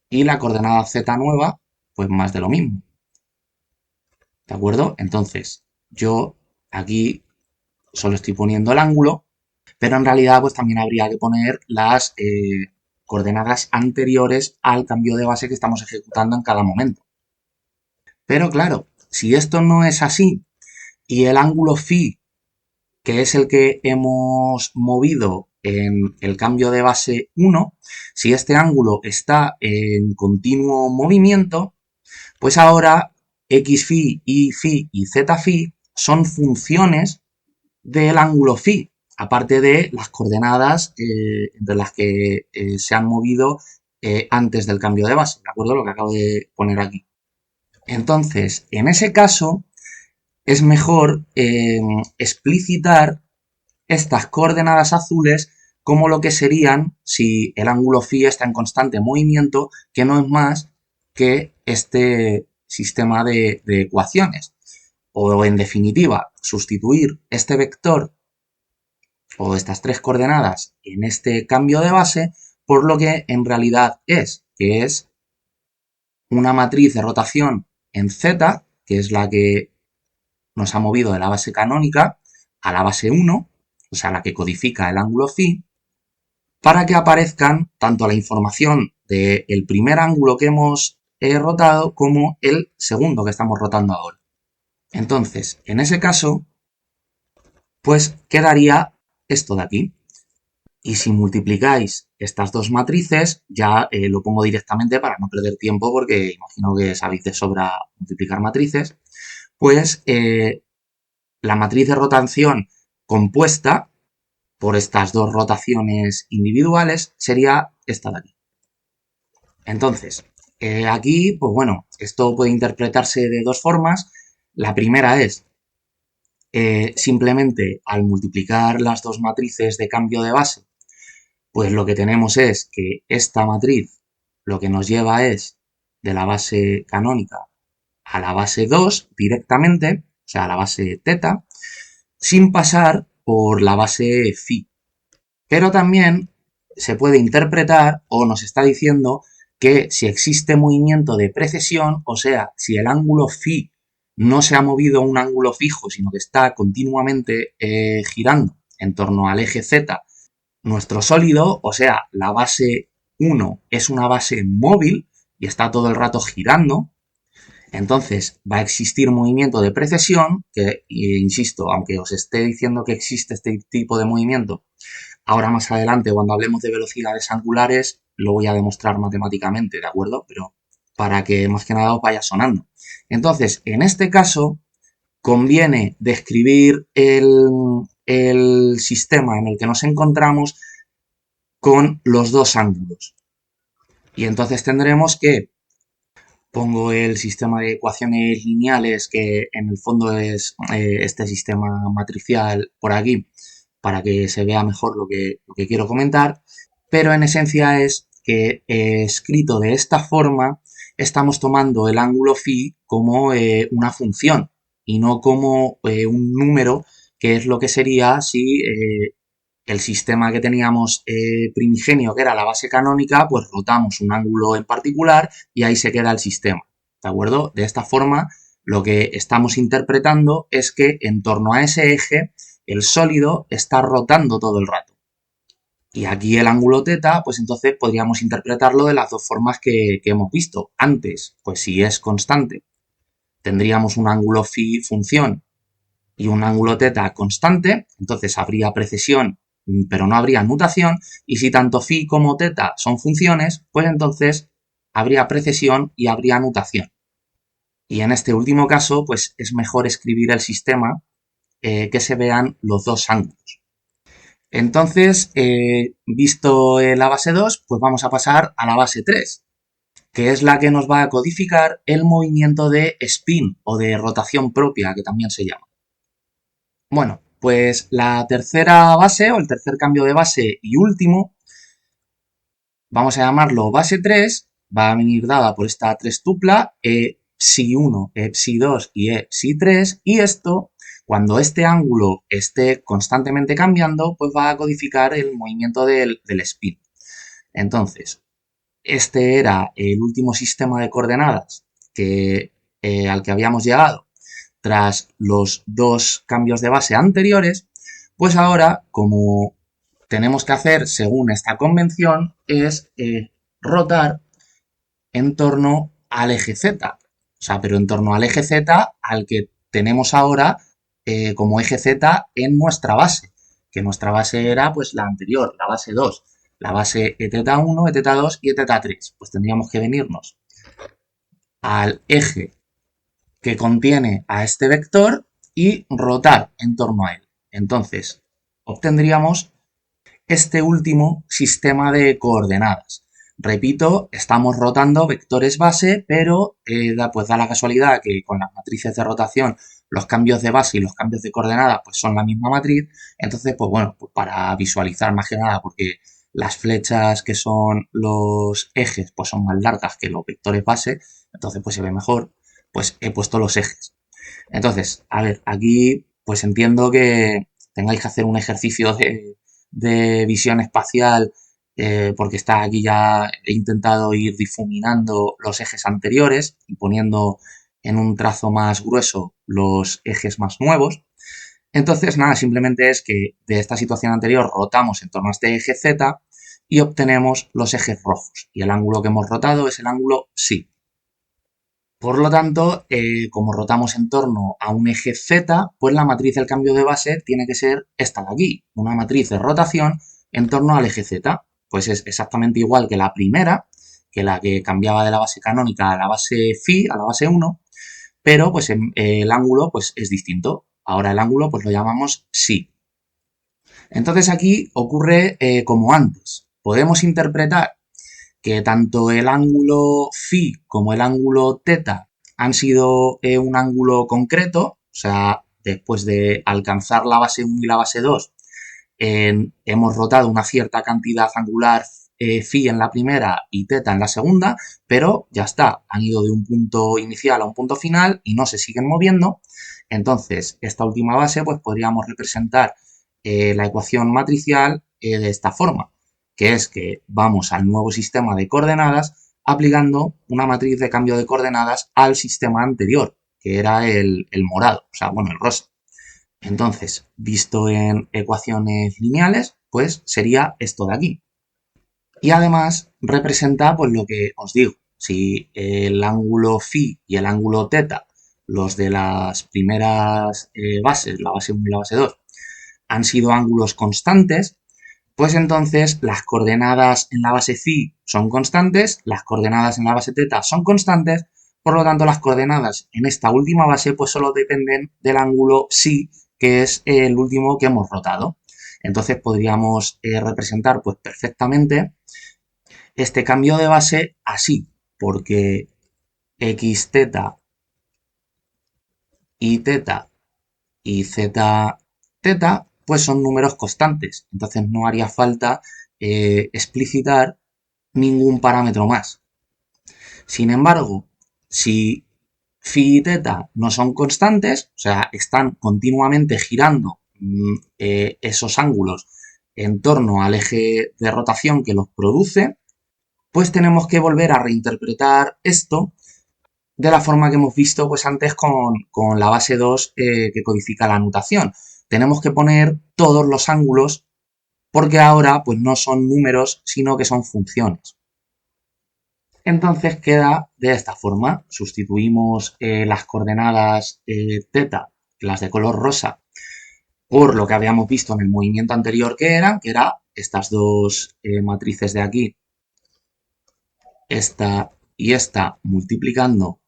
y la coordenada z nueva pues más de lo mismo, ¿de acuerdo? Entonces yo aquí solo estoy poniendo el ángulo, pero en realidad pues también habría que poner las coordenadas anteriores al cambio de base que estamos ejecutando en cada momento. Pero claro, si esto no es así y el ángulo phi, que es el que hemos movido en el cambio de base 1, si este ángulo está en continuo movimiento, pues ahora x phi, y phi y z phi son funciones del ángulo phi, aparte de las coordenadas de las que se han movido antes del cambio de base, ¿de acuerdo? Lo que acabo de poner aquí. Entonces, en ese caso, es mejor explicitar estas coordenadas azules como lo que serían si el ángulo phi está en constante movimiento, que no es más que este sistema de ecuaciones. O, en definitiva, sustituir este vector o estas tres coordenadas en este cambio de base por lo que en realidad es, que es una matriz de rotación en Z, que es la que nos ha movido de la base canónica a la base 1, o sea, la que codifica el ángulo phi, para que aparezcan tanto la información del primer ángulo que hemos rotado como el segundo que estamos rotando ahora. Entonces, en ese caso, pues quedaría esto de aquí. Y si multiplicáis estas dos matrices, ya lo pongo directamente para no perder tiempo, porque imagino que sabéis de sobra multiplicar matrices, pues la matriz de rotación compuesta por estas dos rotaciones individuales sería esta de aquí. Entonces, aquí, pues bueno, esto puede interpretarse de dos formas. La primera es simplemente al multiplicar las dos matrices de cambio de base, pues lo que tenemos es que esta matriz lo que nos lleva es de la base canónica a la base 2 directamente, o sea, a la base teta, sin pasar por la base phi. Pero también se puede interpretar o nos está diciendo que si existe movimiento de precesión, o sea, si el ángulo phi no se ha movido a un ángulo fijo, sino que está continuamente girando en torno al eje z, nuestro sólido, o sea, la base 1 es una base móvil y está todo el rato girando, entonces va a existir movimiento de precesión, que, insisto, aunque os esté diciendo que existe este tipo de movimiento, ahora más adelante, cuando hablemos de velocidades angulares, lo voy a demostrar matemáticamente, ¿de acuerdo? Pero para que más que nada os vaya sonando. Entonces, en este caso, conviene describir el sistema en el que nos encontramos con los dos ángulos. Y entonces tendremos que pongo el sistema de ecuaciones lineales, que en el fondo es este sistema matricial por aquí, para que se vea mejor lo que quiero comentar, pero en esencia es que escrito de esta forma estamos tomando el ángulo phi como una función y no como un número, que es lo que sería si el sistema que teníamos primigenio, que era la base canónica, pues rotamos un ángulo en particular y ahí se queda el sistema, ¿de acuerdo? De esta forma, lo que estamos interpretando es que en torno a ese eje, el sólido está rotando todo el rato. Y aquí el ángulo teta, pues entonces podríamos interpretarlo de las dos formas que hemos visto. Antes, pues si es constante, tendríamos un ángulo phi función y un ángulo teta constante, entonces habría precesión, pero no habría nutación, y si tanto phi como teta son funciones, pues entonces habría precesión y habría nutación. Y en este último caso, pues es mejor escribir el sistema que se vean los dos ángulos. Entonces, visto la base 2, pues vamos a pasar a la base 3, que es la que nos va a codificar el movimiento de spin o de rotación propia, que también se llama. Bueno, pues la tercera base o el tercer cambio de base y último, vamos a llamarlo base 3, va a venir dada por esta tupla E psi 1, E psi 2 y E psi 3, y esto, cuando este ángulo esté constantemente cambiando, pues va a codificar el movimiento del spin. Entonces, este era el último sistema de coordenadas al que habíamos llegado tras los dos cambios de base anteriores, pues ahora, como tenemos que hacer según esta convención, es rotar en torno al eje Z. O sea, pero en torno al eje Z al que tenemos ahora como eje Z en nuestra base, que nuestra base era pues la anterior, la base 2, la base Eθ1, Eθ2 y Eθ3. Pues tendríamos que venirnos al eje que contiene a este vector y rotar en torno a él. Entonces, obtendríamos este último sistema de coordenadas. Repito, estamos rotando vectores base, pero pues da la casualidad que con las matrices de rotación los cambios de base y los cambios de coordenadas pues son la misma matriz. Entonces, pues bueno, pues para visualizar más que nada, porque las flechas que son los ejes pues son más largas que los vectores base, entonces pues se ve mejor, pues he puesto los ejes. Entonces, a ver, aquí pues entiendo que tengáis que hacer un ejercicio de visión espacial, porque está aquí ya he intentado ir difuminando los ejes anteriores y poniendo en un trazo más grueso los ejes más nuevos. Entonces, nada, simplemente es que de esta situación anterior rotamos en torno a este eje Z y obtenemos los ejes rojos. Y el ángulo que hemos rotado es el ángulo psi. Por lo tanto, como rotamos en torno a un eje Z, pues la matriz del cambio de base tiene que ser esta de aquí, una matriz de rotación en torno al eje Z. Pues es exactamente igual que la primera, que la que cambiaba de la base canónica a la base phi, a la base 1, pero pues el ángulo pues es distinto. Ahora el ángulo pues lo llamamos psi. Entonces aquí ocurre como antes. Podemos interpretar que tanto el ángulo phi como el ángulo teta han sido un ángulo concreto, o sea, después de alcanzar la base 1 y la base 2, hemos rotado una cierta cantidad angular phi en la primera y teta en la segunda, pero ya está, han ido de un punto inicial a un punto final y no se siguen moviendo. Entonces, esta última base, pues podríamos representar la ecuación matricial de esta forma, que es que vamos al nuevo sistema de coordenadas aplicando una matriz de cambio de coordenadas al sistema anterior, que era el morado, o sea, bueno, el rosa. Entonces, visto en ecuaciones lineales, pues sería esto de aquí. Y además representa pues lo que os digo. Si el ángulo phi y el ángulo teta, los de las primeras bases, la base 1 y la base 2, han sido ángulos constantes, pues entonces las coordenadas en la base phi son constantes, las coordenadas en la base teta son constantes, por lo tanto las coordenadas en esta última base pues solo dependen del ángulo psi, que es el último que hemos rotado. Entonces podríamos representar pues perfectamente este cambio de base así, porque x teta y teta y z teta pues son números constantes, entonces no haría falta explicitar ningún parámetro más. Sin embargo, si phi y teta no son constantes, o sea, están continuamente girando esos ángulos en torno al eje de rotación que los produce, pues tenemos que volver a reinterpretar esto de la forma que hemos visto pues antes con la base 2 que codifica la nutación. Tenemos que poner todos los ángulos porque ahora pues no son números sino que son funciones. Entonces queda de esta forma. Sustituimos las coordenadas teta, las de color rosa, por lo que habíamos visto en el movimiento anterior que era estas dos matrices de aquí, esta y esta, multiplicando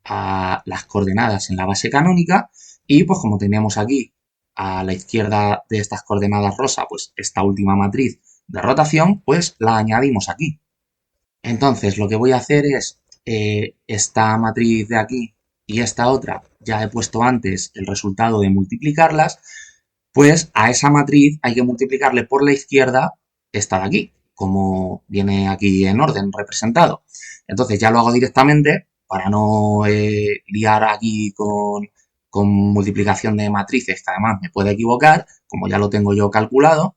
a las coordenadas en la base canónica y pues como teníamos aquí a la izquierda de estas coordenadas rosa pues esta última matriz de rotación pues la añadimos aquí. Entonces lo que voy a hacer es esta matriz de aquí y esta otra, ya he puesto antes el resultado de multiplicarlas, pues a esa matriz hay que multiplicarle por la izquierda esta de aquí, como viene aquí en orden representado. Entonces ya lo hago directamente para no liar aquí con multiplicación de matrices, que además me puede equivocar, como ya lo tengo yo calculado,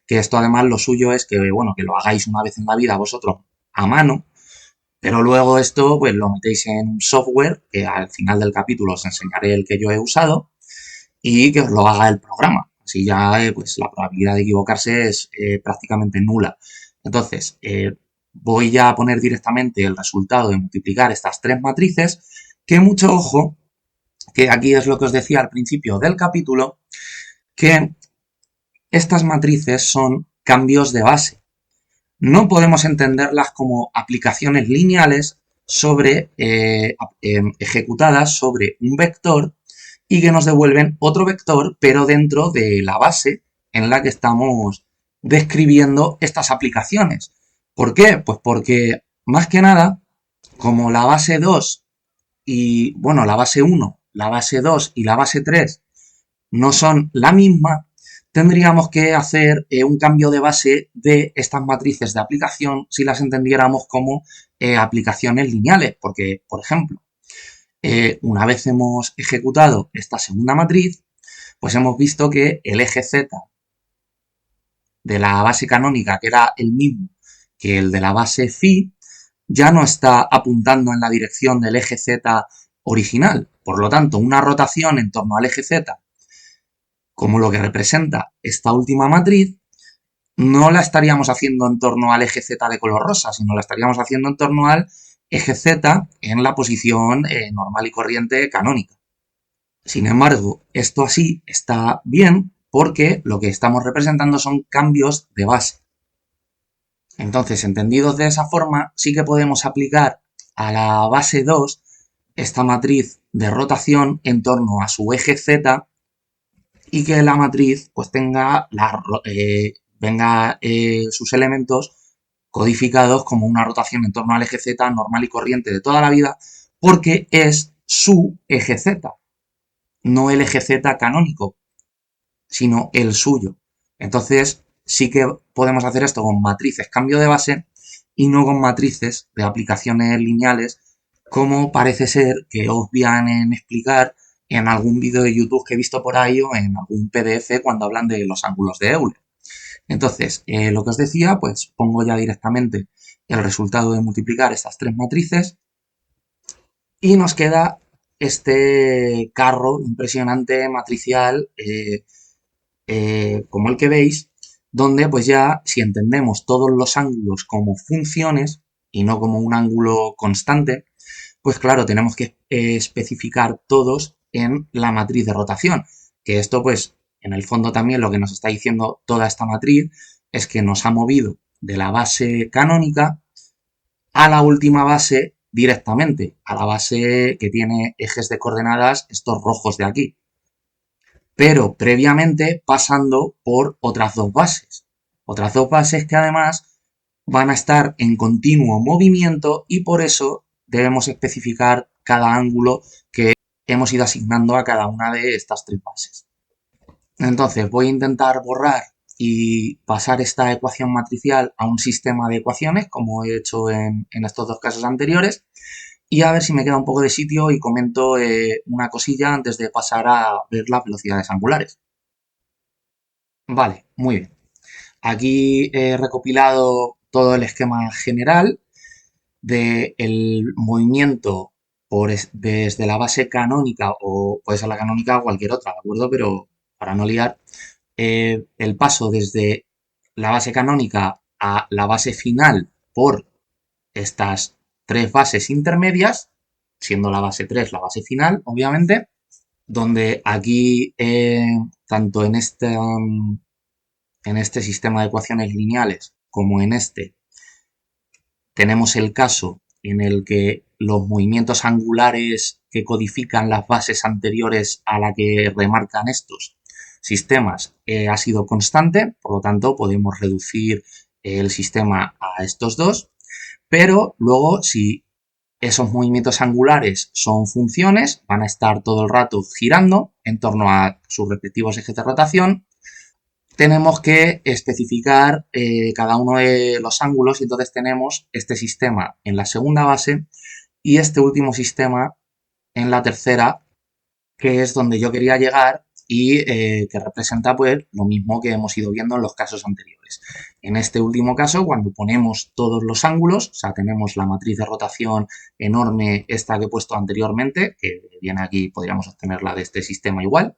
que esto además lo suyo es que, bueno, que lo hagáis una vez en la vida vosotros a mano, pero luego esto pues lo metéis en un software que al final del capítulo os enseñaré el que yo he usado y que os lo haga el programa. Así ya pues la probabilidad de equivocarse es prácticamente nula. Entonces, voy ya a poner directamente el resultado de multiplicar estas tres matrices, que mucho ojo, que aquí es lo que os decía al principio del capítulo, que estas matrices son cambios de base. No podemos entenderlas como aplicaciones lineales sobre, ejecutadas sobre un vector y que nos devuelven otro vector, pero dentro de la base en la que estamos describiendo estas aplicaciones. ¿Por qué? Pues porque, más que nada, como la base 2 y, bueno, la base 1, la base 2 y la base 3 no son la misma, tendríamos que hacer un cambio de base de estas matrices de aplicación si las entendiéramos como aplicaciones lineales, porque, por ejemplo, una vez hemos ejecutado esta segunda matriz, pues hemos visto que el eje Z de la base canónica, que era el mismo que el de la base phi, ya no está apuntando en la dirección del eje Z original. Por lo tanto, una rotación en torno al eje Z, como lo que representa esta última matriz, no la estaríamos haciendo en torno al eje Z de color rosa, sino la estaríamos haciendo en torno al eje Z en la posición normal y corriente canónica. Sin embargo, esto así está bien porque lo que estamos representando son cambios de base. Entonces, entendidos de esa forma, sí que podemos aplicar a la base 2 esta matriz de rotación en torno a su eje Z y que la matriz pues venga sus elementos codificados como una rotación en torno al eje Z normal y corriente de toda la vida, porque es su eje Z, no el eje Z canónico, sino el suyo. Entonces, sí que podemos hacer esto con matrices cambio de base y no con matrices de aplicaciones lineales, como parece ser que obvian en explicar en algún vídeo de YouTube que he visto por ahí o en algún PDF cuando hablan de los ángulos de Euler. Entonces, lo que os decía, pues pongo ya directamente el resultado de multiplicar estas tres matrices y nos queda este carro impresionante matricial como el que veis, donde pues ya si entendemos todos los ángulos como funciones y no como un ángulo constante, pues claro, tenemos que especificar todos en la matriz de rotación, que esto pues en el fondo también lo que nos está diciendo toda esta matriz es que nos ha movido de la base canónica a la última base directamente, a la base que tiene ejes de coordenadas estos rojos de aquí, pero previamente pasando por otras dos bases que además van a estar en continuo movimiento y por eso debemos especificar cada ángulo que hemos ido asignando a cada una de estas tres bases. Entonces voy a intentar borrar y pasar esta ecuación matricial a un sistema de ecuaciones como he hecho en estos dos casos anteriores y a ver si me queda un poco de sitio y comento una cosilla antes de pasar a ver las velocidades angulares. Vale, muy bien. Aquí he recopilado todo el esquema general del movimiento desde la base canónica, o puede ser la canónica o cualquier otra, ¿de acuerdo? Pero para no liar, el paso desde la base canónica a la base final por estas tres bases intermedias, siendo la base 3 la base final, obviamente, donde aquí, tanto en este sistema de ecuaciones lineales como en este, tenemos el caso en el que los movimientos angulares que codifican las bases anteriores a la que remarcan estos sistemas ha sido constante, por lo tanto podemos reducir el sistema a estos dos, pero luego si esos movimientos angulares son funciones, van a estar todo el rato girando en torno a sus respectivos ejes de rotación, tenemos que especificar cada uno de los ángulos y entonces tenemos este sistema en la segunda base y este último sistema en la tercera, que es donde yo quería llegar y que representa pues lo mismo que hemos ido viendo en los casos anteriores. En este último caso, cuando ponemos todos los ángulos, o sea, tenemos la matriz de rotación enorme esta que he puesto anteriormente, que viene aquí, podríamos obtenerla de este sistema igual,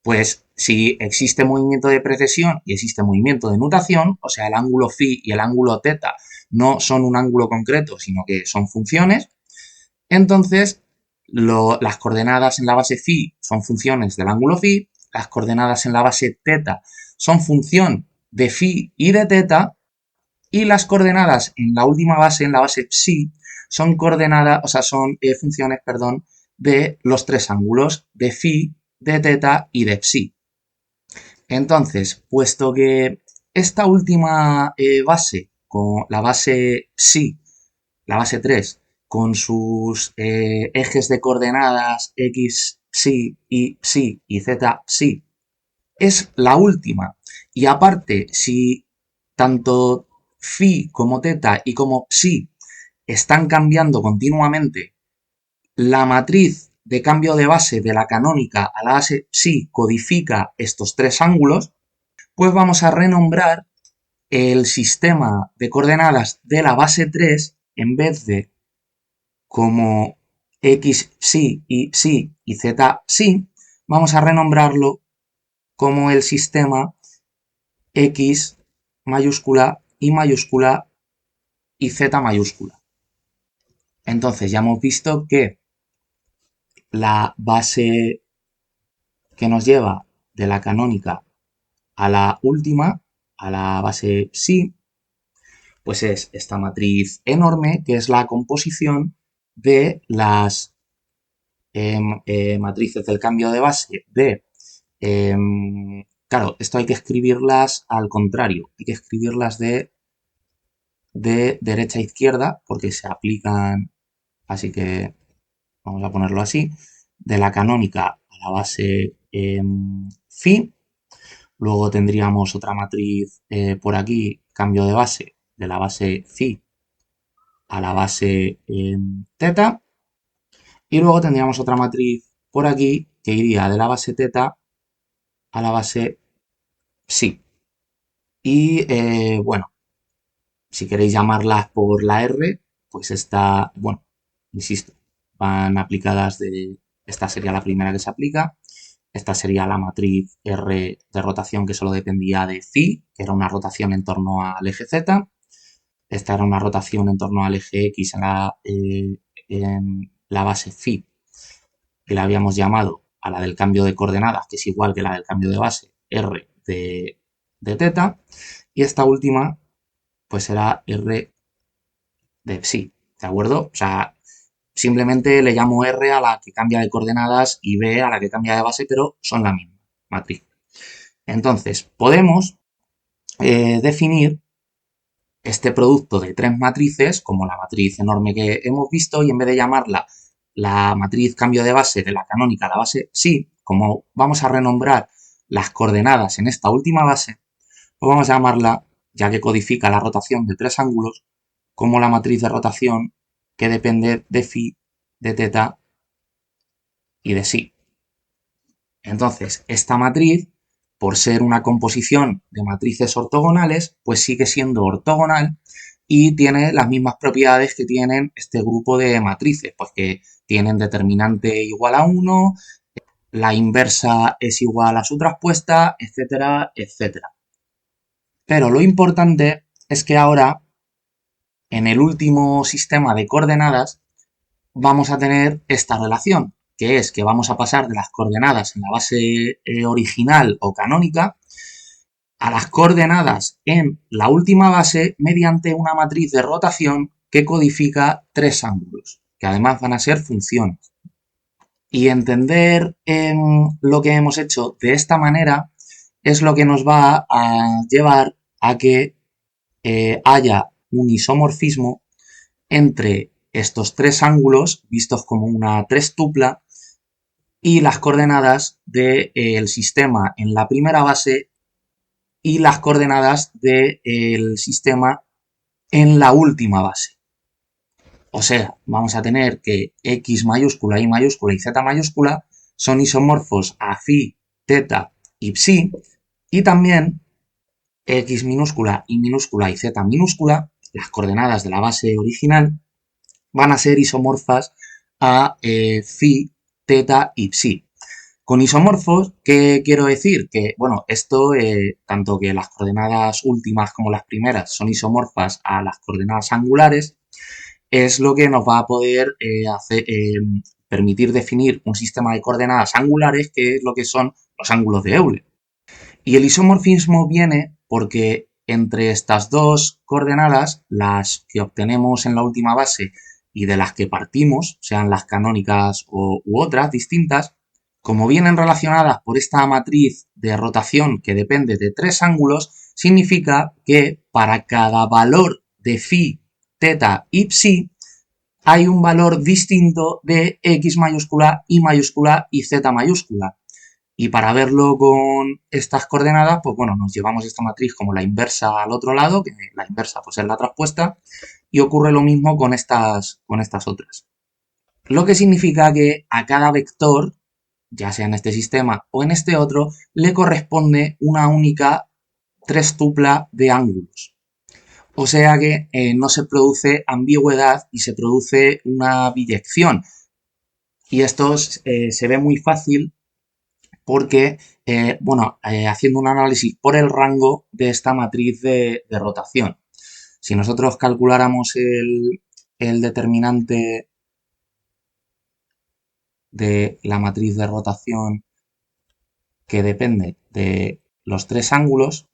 pues si existe movimiento de precesión y existe movimiento de nutación, o sea, el ángulo phi y el ángulo teta no son un ángulo concreto, sino que son funciones, entonces las coordenadas en la base phi son funciones del ángulo phi, las coordenadas en la base teta son función de phi y de teta, y las coordenadas en la última base, en la base psi, son coordenadas, o sea, son funciones, perdón, de los tres ángulos, de phi, de teta y de psi. Entonces, puesto que esta última base, con la base psi, la base 3, con sus ejes de coordenadas x psi y z psi, es la última. Y aparte, si tanto phi como teta y como psi están cambiando continuamente, la matriz de cambio de base de la canónica a la base psi codifica estos tres ángulos, pues vamos a renombrar el sistema de coordenadas de la base 3 en vez de como x psi y z psi, vamos a renombrarlo como el sistema x mayúscula, y mayúscula y z mayúscula. Entonces ya hemos visto que la base que nos lleva de la canónica a la última, a la base psi, pues es esta matriz enorme que es la composición de las matrices del cambio de base de... claro, esto hay que escribirlas al contrario, hay que escribirlas de derecha a izquierda porque se aplican, así que vamos a ponerlo así, de la canónica a la base phi. Luego tendríamos otra matriz por aquí, cambio de base, de la base phi a la base teta. Y luego tendríamos otra matriz por aquí que iría de la base teta a la base psi. Y bueno, si queréis llamarlas por la R, pues esta, bueno, insisto, van aplicadas de... Esta sería la primera que se aplica. Esta sería la matriz R de rotación que solo dependía de phi, que era una rotación en torno al eje Z. Esta era una rotación en torno al eje X en la base phi, que la habíamos llamado a la del cambio de coordenadas, que es igual que la del cambio de base, R de teta. Y esta última, pues será R de psi, ¿de acuerdo? O sea, simplemente le llamo R a la que cambia de coordenadas y B a la que cambia de base, pero son la misma matriz. Entonces, podemos definir este producto de tres matrices, como la matriz enorme que hemos visto, y en vez de llamarla la matriz cambio de base de la canónica a la base psi, como vamos a renombrar las coordenadas en esta última base, pues vamos a llamarla, ya que codifica la rotación de tres ángulos, como la matriz de rotación que depende de phi, de teta y de psi. Entonces, esta matriz, por ser una composición de matrices ortogonales, pues sigue siendo ortogonal y tiene las mismas propiedades que tienen este grupo de matrices, pues que tienen determinante igual a 1, la inversa es igual a su traspuesta, etcétera, etcétera. Pero lo importante es que ahora, en el último sistema de coordenadas, vamos a tener esta relación, que es que vamos a pasar de las coordenadas en la base original o canónica a las coordenadas en la última base mediante una matriz de rotación que codifica tres ángulos, que además van a ser funciones. Y entender lo que hemos hecho de esta manera es lo que nos va a llevar a que haya un isomorfismo entre estos tres ángulos, vistos como una trestupla, y las coordenadas del sistema en la primera base y las coordenadas del sistema en la última base. O sea, vamos a tener que X mayúscula, Y mayúscula y Z mayúscula son isomorfos a phi, teta y psi, y también X minúscula, Y minúscula y Z minúscula, las coordenadas de la base original, van a ser isomorfas a phi, teta y psi. Con isomorfos, ¿qué quiero decir? Que, bueno, esto, tanto que las coordenadas últimas como las primeras son isomorfas a las coordenadas angulares, es lo que nos va a poder permitir definir un sistema de coordenadas angulares, que es lo que son los ángulos de Euler. Y el isomorfismo viene porque entre estas dos coordenadas, las que obtenemos en la última base y de las que partimos, sean las canónicas u otras distintas, como vienen relacionadas por esta matriz de rotación que depende de tres ángulos, significa que para cada valor de phi, teta y psi, hay un valor distinto de x mayúscula, y mayúscula y z mayúscula. Y para verlo con estas coordenadas, pues bueno, nos llevamos esta matriz como la inversa al otro lado, que la inversa pues es la traspuesta, y ocurre lo mismo con estas otras. Lo que significa que a cada vector, ya sea en este sistema o en este otro, le corresponde una única trestupla de ángulos. O sea que no se produce ambigüedad y se produce una biyección. Y esto se ve muy fácil porque, bueno, haciendo un análisis por el rango de esta matriz de rotación. Si nosotros calculáramos el determinante de la matriz de rotación que depende de los tres ángulos,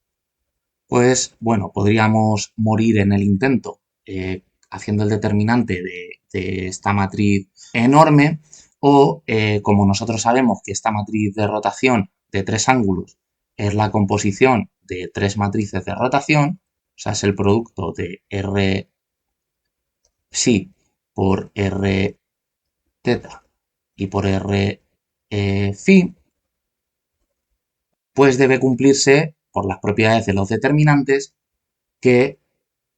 pues bueno, podríamos morir en el intento haciendo el determinante de esta matriz enorme o como nosotros sabemos que esta matriz de rotación de tres ángulos es la composición de tres matrices de rotación, o sea, es el producto de R psi por R teta y por R phi, pues debe cumplirse por las propiedades de los determinantes que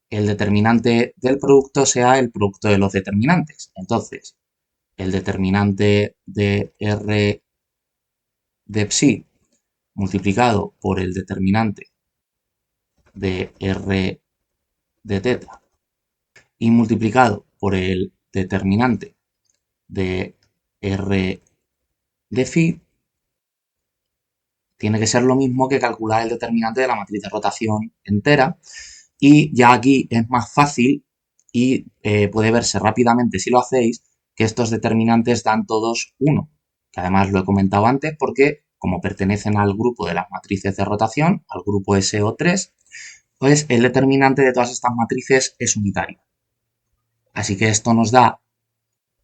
el determinante del producto sea el producto de los determinantes. Entonces, el determinante de R de psi multiplicado por el determinante de R de teta y multiplicado por el determinante de R de phi tiene que ser lo mismo que calcular el determinante de la matriz de rotación entera. Y ya aquí es más fácil y puede verse rápidamente si lo hacéis que estos determinantes dan todos 1, que además lo he comentado antes porque como pertenecen al grupo de las matrices de rotación, al grupo SO3, pues el determinante de todas estas matrices es unitario. Así que esto nos da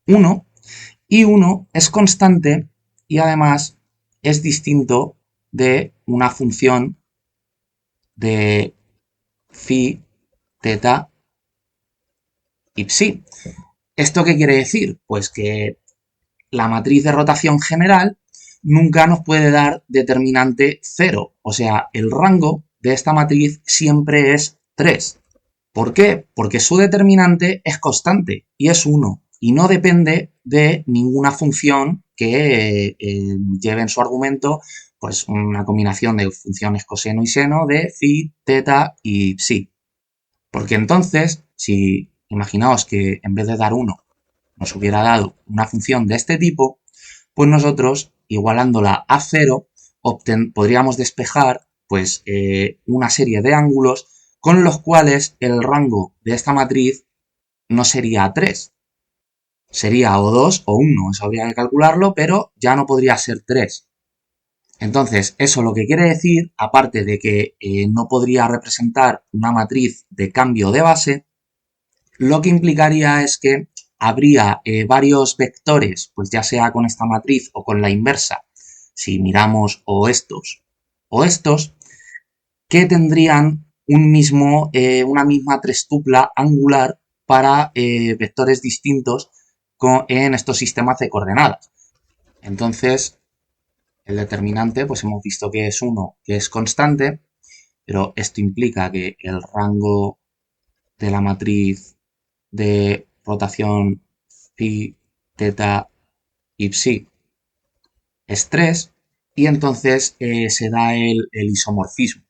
1 y 1 es constante y además es distinto de una función de phi, teta y psi. ¿Esto qué quiere decir? Pues que la matriz de rotación general nunca nos puede dar determinante 0. O sea, el rango de esta matriz siempre es 3. ¿Por qué? Porque su determinante es constante y es 1 y no depende de ninguna función que lleve en su argumento pues una combinación de funciones coseno y seno de phi, teta y psi. Porque entonces, si imaginaos que en vez de dar 1 nos hubiera dado una función de este tipo, pues nosotros, igualándola a 0, podríamos despejar pues, una serie de ángulos con los cuales el rango de esta matriz no sería 3, sería o 2 o 1, eso habría que calcularlo, pero ya no podría ser 3. Entonces, eso lo que quiere decir, aparte de que no podría representar una matriz de cambio de base, lo que implicaría es que habría varios vectores, pues ya sea con esta matriz o con la inversa, si miramos o estos, que tendrían una misma trestupla angular para vectores distintos en estos sistemas de coordenadas. Entonces, el determinante, pues hemos visto que es 1, que es constante, pero esto implica que el rango de la matriz de rotación phi, teta y psi es 3 y entonces se da el isomorfismo.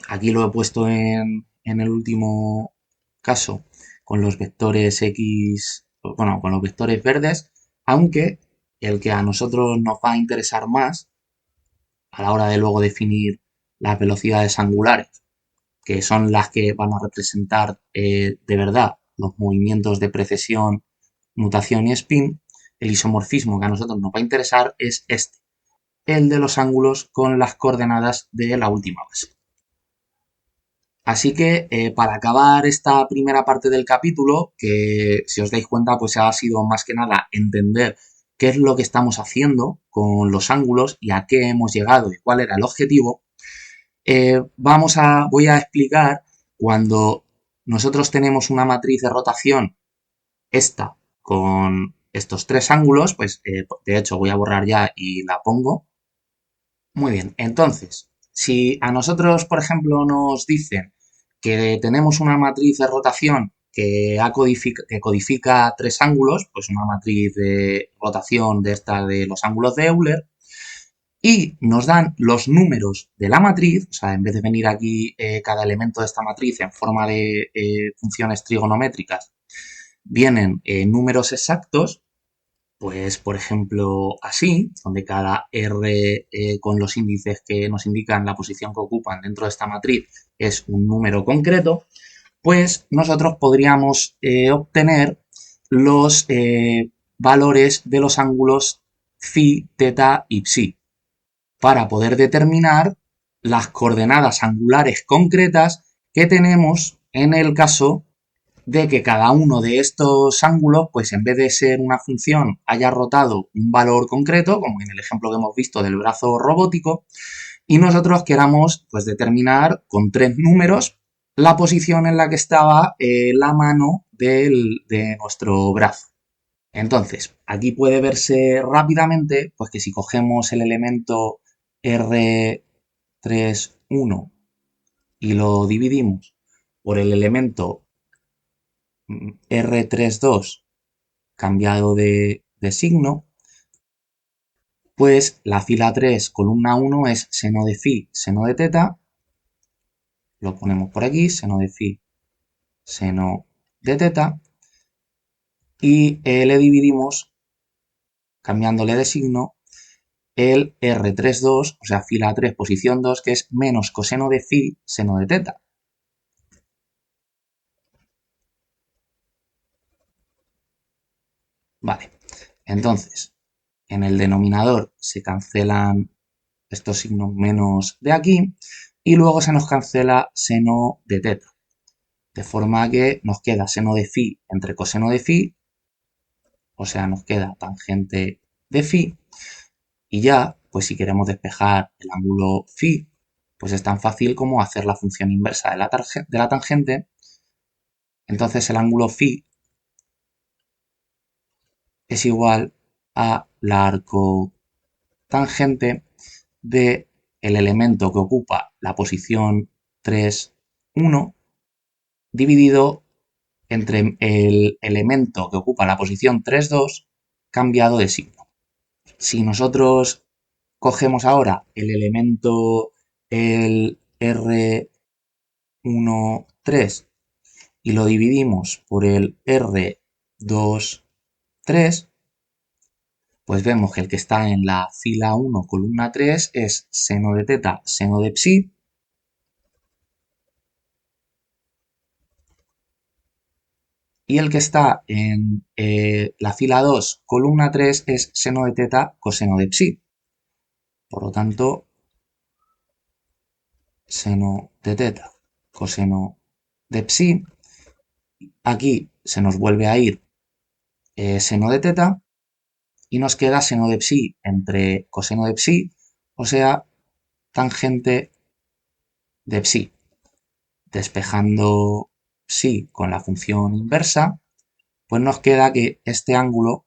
Aquí lo he puesto en el último caso con los vectores X, bueno, con los vectores verdes, aunque el que a nosotros nos va a interesar más a la hora de luego definir las velocidades angulares, que son las que van a representar de verdad los movimientos de precesión, nutación y spin, el isomorfismo que a nosotros nos va a interesar es este, el de los ángulos con las coordenadas de la última base. Así que para acabar esta primera parte del capítulo, que si os dais cuenta pues ha sido más que nada entender qué es lo que estamos haciendo con los ángulos y a qué hemos llegado y cuál era el objetivo, voy a explicar cuando nosotros tenemos una matriz de rotación, esta con estos tres ángulos, pues de hecho voy a borrar ya y la pongo. Muy bien, entonces, si a nosotros, por ejemplo, nos dicen que tenemos una matriz de rotación que codifica tres ángulos, pues una matriz de rotación de esta de los ángulos de Euler, y nos dan los números de la matriz, o sea, en vez de venir aquí cada elemento de esta matriz en forma de funciones trigonométricas, vienen números exactos, pues por ejemplo así, donde cada R con los índices que nos indican la posición que ocupan dentro de esta matriz es un número concreto, pues nosotros podríamos obtener los valores de los ángulos phi, teta y psi para poder determinar las coordenadas angulares concretas que tenemos en el caso de que cada uno de estos ángulos, pues en vez de ser una función, haya rotado un valor concreto, como en el ejemplo que hemos visto del brazo robótico, y nosotros queramos pues determinar con 3 números la posición en la que estaba la mano de nuestro brazo. Entonces, aquí puede verse rápidamente pues que si cogemos el elemento R31 y lo dividimos por el elemento R32 cambiado de signo, pues la fila 3, columna 1 es seno de phi, seno de teta, lo ponemos por aquí, seno de phi, seno de teta, y le dividimos, cambiándole de signo, el R32, o sea, fila 3, posición 2, que es menos coseno de phi, seno de teta. Vale, entonces, en el denominador se cancelan estos signos menos de aquí y luego se nos cancela seno de teta. De forma que nos queda seno de phi entre coseno de phi, o sea, nos queda tangente de phi. Y ya, pues si queremos despejar el ángulo phi, pues es tan fácil como hacer la función inversa de la tangente. Entonces el ángulo phi es igual a la arcotangente de el elemento que ocupa la posición 3, 1 dividido entre el elemento que ocupa la posición 3, 2 cambiado de signo. Si nosotros cogemos ahora el elemento, el R1, 3 y lo dividimos por el R2, 3, pues vemos que el que está en la fila 1, columna 3 es seno de teta, seno de psi, y el que está en la fila 2, columna 3 es seno de teta, coseno de psi. Por lo tanto, seno de teta, coseno de psi. Aquí se nos vuelve a ir seno de teta y nos queda seno de psi entre coseno de psi, o sea, tangente de psi. Despejando psi con la función inversa, pues nos queda que este ángulo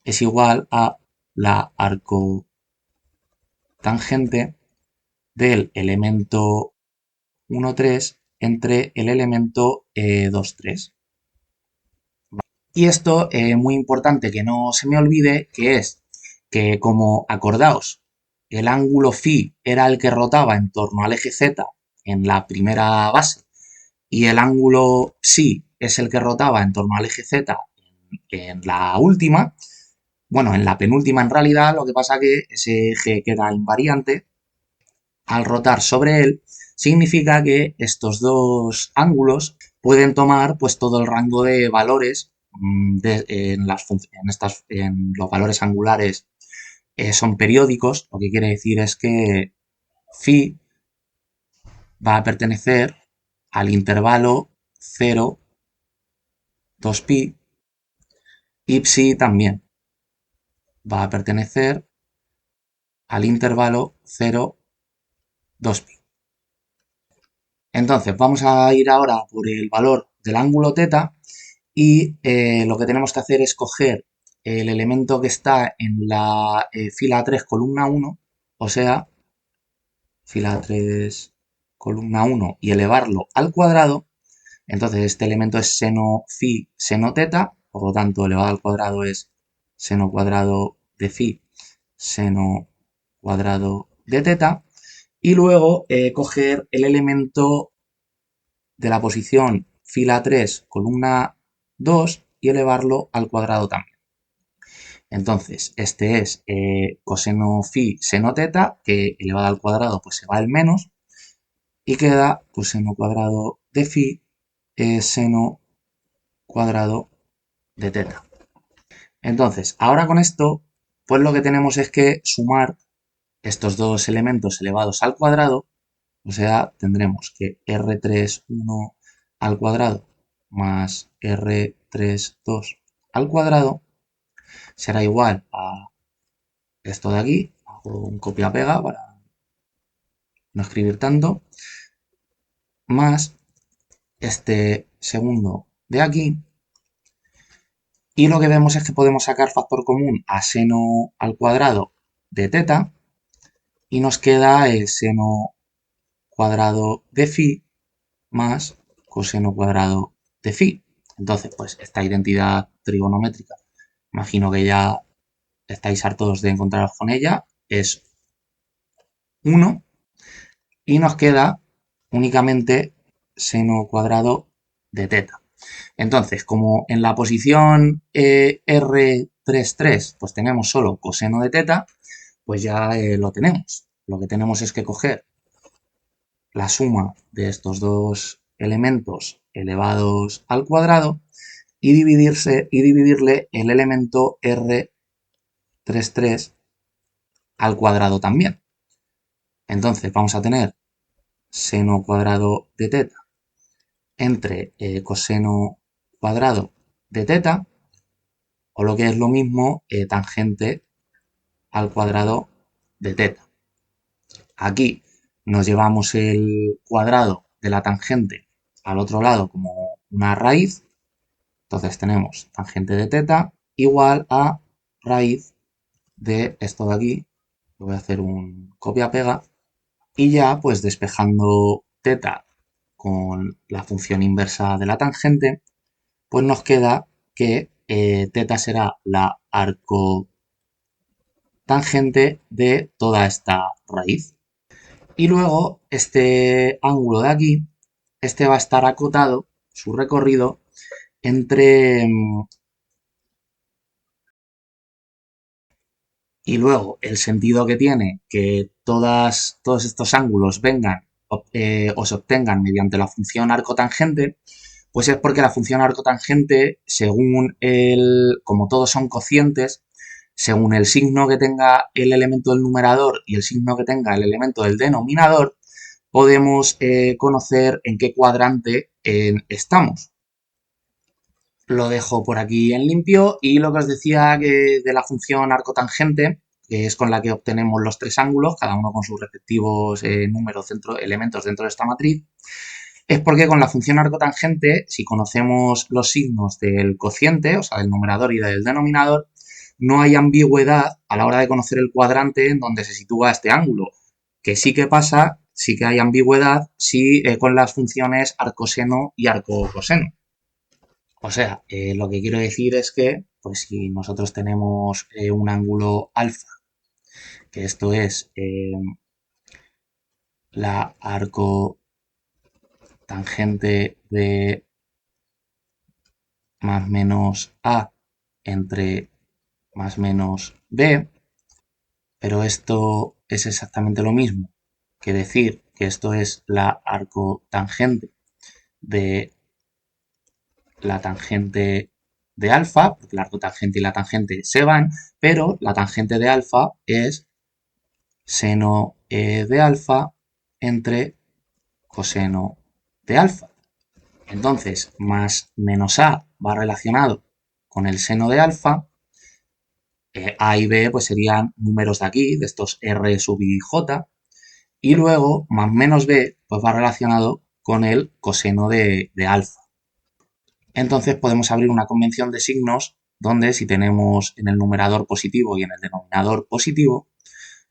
es igual a la arcotangente del elemento 1, 3 entre el elemento 2, 3. Y esto es muy importante que no se me olvide, que es que como acordaos, el ángulo phi era el que rotaba en torno al eje z en la primera base y el ángulo psi es el que rotaba en torno al eje z en la última, bueno, en la penúltima en realidad, lo que pasa que ese eje queda invariante. Al rotar sobre él, significa que estos dos ángulos pueden tomar pues todo el rango de valores en los valores angulares son periódicos, lo que quiere decir es que phi va a pertenecer al intervalo 0, 2pi, y psi también va a pertenecer al intervalo 0, 2pi. Entonces, vamos a ir ahora por el valor del ángulo teta y lo que tenemos que hacer es coger el elemento que está en la fila 3, columna 1, o sea, fila 3, columna 1 y elevarlo al cuadrado. Entonces, este elemento es seno phi, seno teta, por lo tanto, elevado al cuadrado es seno cuadrado de phi, seno cuadrado de teta. Y luego coger el elemento de la posición fila 3, columna 2 y elevarlo al cuadrado también. Entonces, este es coseno phi seno teta, que elevado al cuadrado pues se va el menos y queda coseno cuadrado de phi es seno cuadrado de teta. Entonces, ahora con esto, pues lo que tenemos es que sumar estos dos elementos elevados al cuadrado, o sea, tendremos que R31 al cuadrado más R32 al cuadrado será igual a esto de aquí, hago un copia-pega para no escribir tanto, más este segundo de aquí, y lo que vemos es que podemos sacar factor común a seno al cuadrado de teta, y nos queda el seno cuadrado de phi más coseno cuadrado de phi. Entonces, pues esta identidad trigonométrica, imagino que ya estáis hartos de encontraros con ella, es 1 y nos queda únicamente seno cuadrado de teta. Entonces, como en la posición R33 pues tenemos solo coseno de teta, pues ya lo tenemos. Lo que tenemos es que coger la suma de estos dos elementos elevados al cuadrado y dividirle el elemento R33 al cuadrado también. Entonces vamos a tener seno cuadrado de teta entre coseno cuadrado de teta, o lo que es lo mismo, tangente al cuadrado de teta. Aquí nos llevamos el cuadrado de la tangente al otro lado como una raíz. Entonces tenemos tangente de teta igual a raíz de esto de aquí. Voy a hacer un copia-pega. Y ya pues despejando teta con la función inversa de la tangente, pues nos queda que teta será la arcotangente de toda esta raíz. Y luego este ángulo de aquí, este va a estar acotado, su recorrido, entre... Y luego el sentido que tiene que todos estos ángulos vengan o se obtengan mediante la función arcotangente, pues es porque la función arcotangente, según como todos son cocientes, según el signo que tenga el elemento del numerador y el signo que tenga el elemento del denominador, podemos conocer en qué cuadrante estamos. Lo dejo por aquí en limpio y lo que os decía que de la función arcotangente, que es con la que obtenemos los tres ángulos, cada uno con sus respectivos números, elementos dentro de esta matriz, es porque con la función arcotangente, si conocemos los signos del cociente, o sea, del numerador y del denominador, no hay ambigüedad a la hora de conocer el cuadrante en donde se sitúa este ángulo, que sí que pasa, sí que hay ambigüedad si con las funciones arcoseno y arcocoseno. O sea, lo que quiero decir es que, pues si nosotros tenemos un ángulo alfa, que esto es la arcotangente de más menos A entre más menos B, pero esto es exactamente lo mismo que decir que esto es la arcotangente de la tangente de alfa, porque la arcotangente y la tangente se van, pero la tangente de alfa es seno de alfa entre coseno de alfa. Entonces, más menos A va relacionado con el seno de alfa. A y B pues serían números de aquí, de estos R sub i j. Y luego, más menos B, pues va relacionado con el coseno de alfa. Entonces podemos abrir una convención de signos donde si tenemos en el numerador positivo y en el denominador positivo,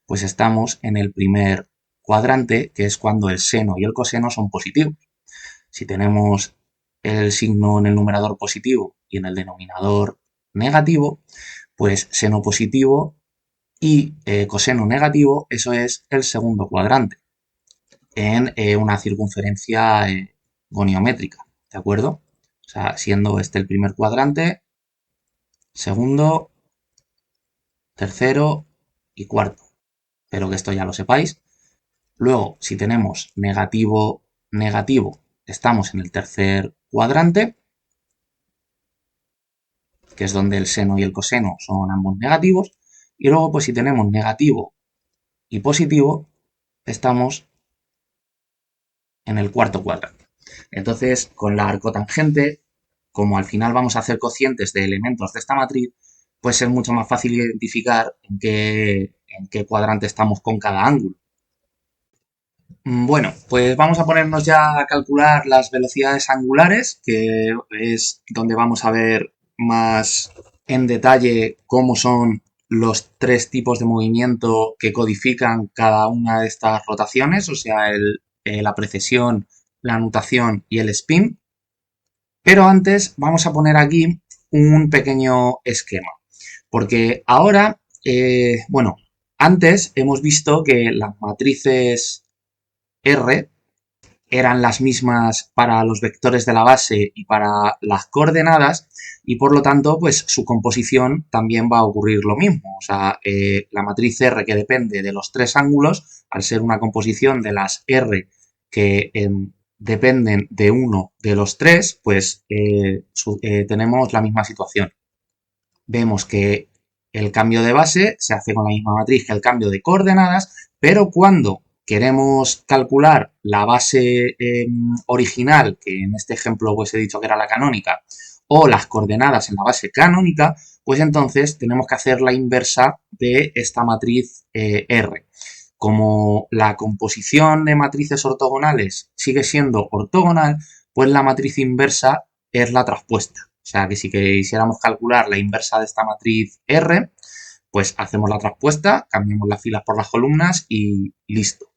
pues estamos en el primer cuadrante, que es cuando el seno y el coseno son positivos. Si tenemos el signo en el numerador positivo y en el denominador negativo, pues seno positivo y coseno negativo, eso es el segundo cuadrante en una circunferencia goniométrica, ¿de acuerdo? O sea, siendo este el primer cuadrante, segundo, tercero y cuarto. Espero que esto ya lo sepáis. Luego, si tenemos negativo, negativo, estamos en el tercer cuadrante, que es donde el seno y el coseno son ambos negativos. Y luego, pues si tenemos negativo y positivo, estamos en el cuarto cuadrante. Entonces, con la arcotangente, como al final vamos a hacer cocientes de elementos de esta matriz, pues es mucho más fácil identificar en qué cuadrante estamos con cada ángulo. Bueno, pues vamos a ponernos ya a calcular las velocidades angulares, que es donde vamos a ver más en detalle cómo son los tres tipos de movimiento que codifican cada una de estas rotaciones, o sea, la precesión, la nutación y el spin. Pero antes vamos a poner aquí un pequeño esquema, porque ahora, bueno, antes hemos visto que las matrices R eran las mismas para los vectores de la base y para las coordenadas, y por lo tanto, pues su composición también va a ocurrir lo mismo. O sea, la matriz R, que depende de los tres ángulos, al ser una composición de las R que dependen de uno de los tres, pues tenemos la misma situación. Vemos que el cambio de base se hace con la misma matriz que el cambio de coordenadas, pero cuando queremos calcular la base original, que en este ejemplo pues he dicho que era la canónica, o las coordenadas en la base canónica, pues entonces tenemos que hacer la inversa de esta matriz R. Como la composición de matrices ortogonales sigue siendo ortogonal, pues la matriz inversa es la traspuesta. O sea que si quisiéramos calcular la inversa de esta matriz R, pues hacemos la traspuesta, cambiamos las filas por las columnas y listo.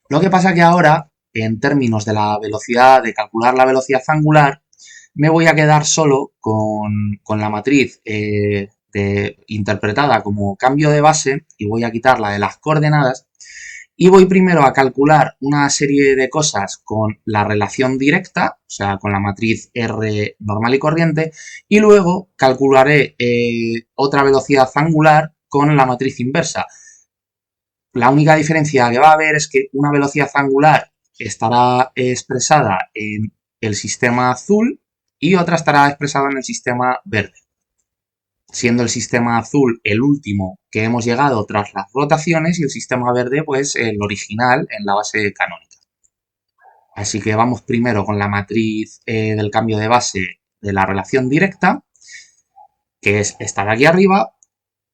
Lo que pasa que ahora, en términos de la velocidad, de calcular la velocidad angular, me voy a quedar solo con la matriz interpretada como cambio de base y voy a quitar la de las coordenadas y voy primero a calcular una serie de cosas con la relación directa, o sea, con la matriz R normal y corriente, y luego calcularé otra velocidad angular con la matriz inversa. La única diferencia que va a haber es que una velocidad angular estará expresada en el sistema azul y otra estará expresada en el sistema verde, siendo el sistema azul el último que hemos llegado tras las rotaciones y el sistema verde pues el original en la base canónica. Así que vamos primero con la matriz del cambio de base de la relación directa, que es esta de aquí arriba.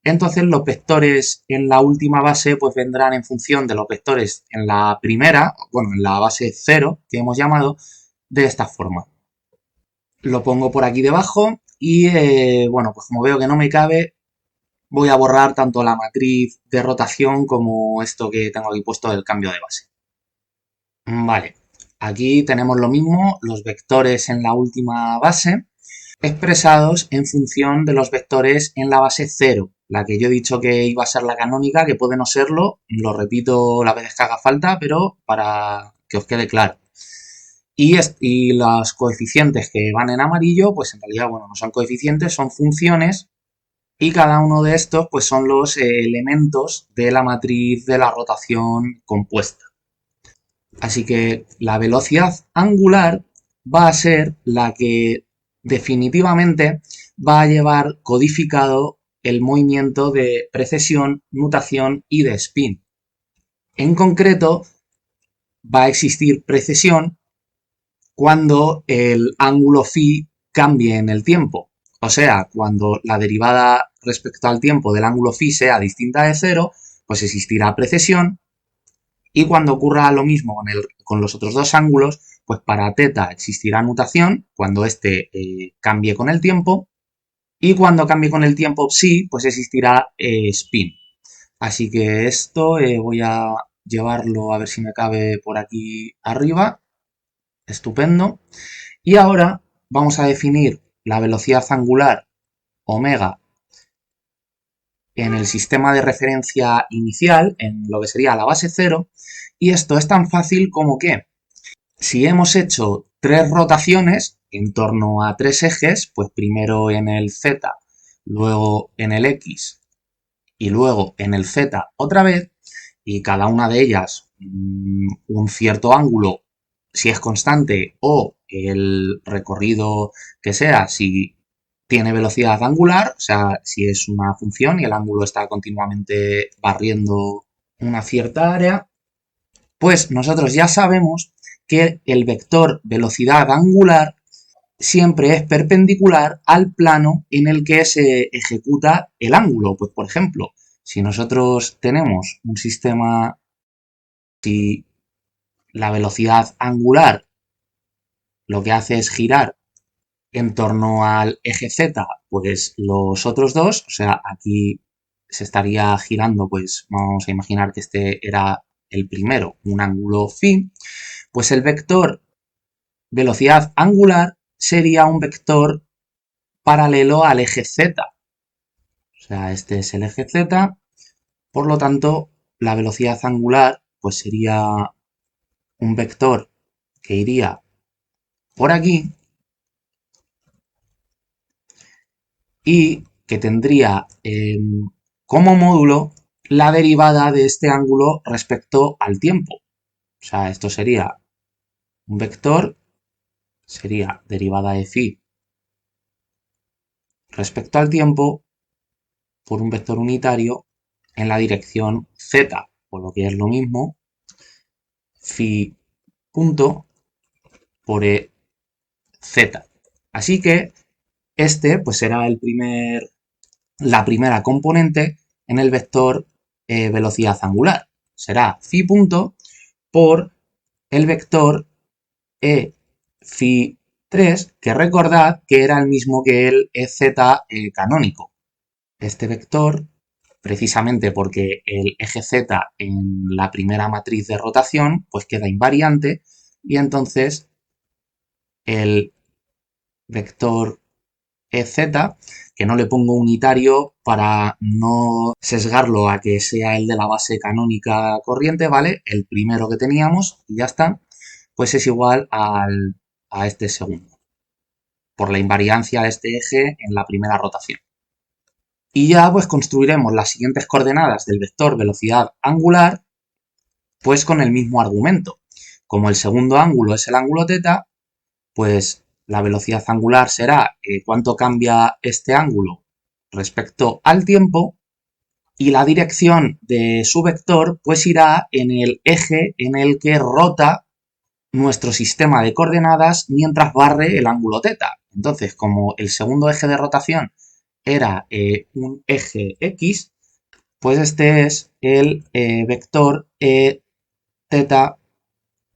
Entonces los vectores en la última base pues vendrán en función de los vectores en la primera, bueno, en la base 0 que hemos llamado, de esta forma. Lo pongo por aquí debajo y bueno, pues como veo que no me cabe, voy a borrar tanto la matriz de rotación como esto que tengo aquí puesto del cambio de base. Vale, aquí tenemos lo mismo, los vectores en la última base expresados en función de los vectores en la base 0, la que yo he dicho que iba a ser la canónica, que puede no serlo, lo repito las veces que haga falta, pero para que os quede claro. Y los coeficientes que van en amarillo, pues en realidad, bueno, no son coeficientes, son funciones y cada uno de estos pues son los elementos de la matriz de la rotación compuesta. Así que la velocidad angular va a ser la que definitivamente va a llevar codificado el movimiento de precesión, nutación y de spin. En concreto, va a existir precesión cuando el ángulo phi cambie en el tiempo. O sea, cuando la derivada respecto al tiempo del ángulo phi sea distinta de cero, pues existirá precesión. Y cuando ocurra lo mismo con los otros dos ángulos, pues para teta existirá nutación cuando este cambie con el tiempo. Y cuando cambie con el tiempo psi, pues existirá spin. Así que esto voy a llevarlo a ver si me cabe por aquí arriba. Estupendo. Y ahora vamos a definir la velocidad angular omega en el sistema de referencia inicial, en lo que sería la base 0, y esto es tan fácil como que si hemos hecho tres rotaciones en torno a tres ejes, pues primero en el Z, luego en el X y luego en el Z otra vez, y cada una de ellas un cierto ángulo si es constante o el recorrido que sea, si tiene velocidad angular, o sea, si es una función y el ángulo está continuamente barriendo una cierta área, pues nosotros ya sabemos que el vector velocidad angular siempre es perpendicular al plano en el que se ejecuta el ángulo. Pues, por ejemplo, si nosotros tenemos un sistema, si la velocidad angular lo que hace es girar en torno al eje Z, pues los otros dos, o sea, aquí se estaría girando, pues vamos a imaginar que este era el primero, un ángulo phi, pues el vector velocidad angular sería un vector paralelo al eje Z. O sea, este es el eje Z, por lo tanto, la velocidad angular pues sería un vector que iría por aquí y que tendría como módulo la derivada de este ángulo respecto al tiempo. O sea, esto sería un vector, sería derivada de phi respecto al tiempo por un vector unitario en la dirección z, por lo que es lo mismo, phi punto por e z. Así que este pues será la primera componente en el vector velocidad angular. Será phi punto por el vector e phi 3, que recordad que era el mismo que el ez canónico. Este vector, precisamente porque el eje z en la primera matriz de rotación, pues queda invariante y entonces el vector ez, que no le pongo unitario para no sesgarlo a que sea el de la base canónica corriente, ¿vale? El primero que teníamos y ya está, pues es igual a este segundo, por la invariancia de este eje en la primera rotación. Y ya pues construiremos las siguientes coordenadas del vector velocidad angular, pues con el mismo argumento. Como el segundo ángulo es el ángulo θ, pues la velocidad angular será cuánto cambia este ángulo respecto al tiempo y la dirección de su vector pues irá en el eje en el que rota nuestro sistema de coordenadas mientras barre el ángulo θ. Entonces, como el segundo eje de rotación era un eje X, pues este es el vector θ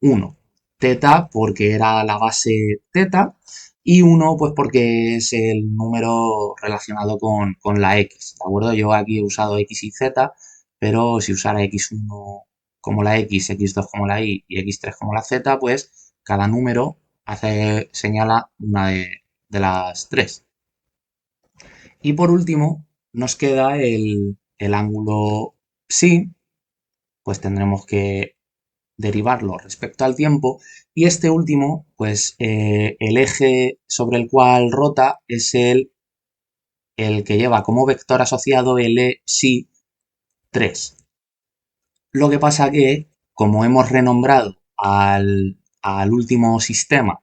1. Θ porque era la base θ y 1 pues porque es el número relacionado con la X, ¿de acuerdo? Yo aquí he usado X y Z, pero si usara X1 como la X, X2 como la Y X3 como la Z, pues cada número señala una de las tres. Y por último, nos queda el ángulo psi, pues tendremos que derivarlo respecto al tiempo y este último, pues el eje sobre el cual rota es el que lleva como vector asociado el e psi 3. Lo que pasa que, como hemos renombrado al último sistema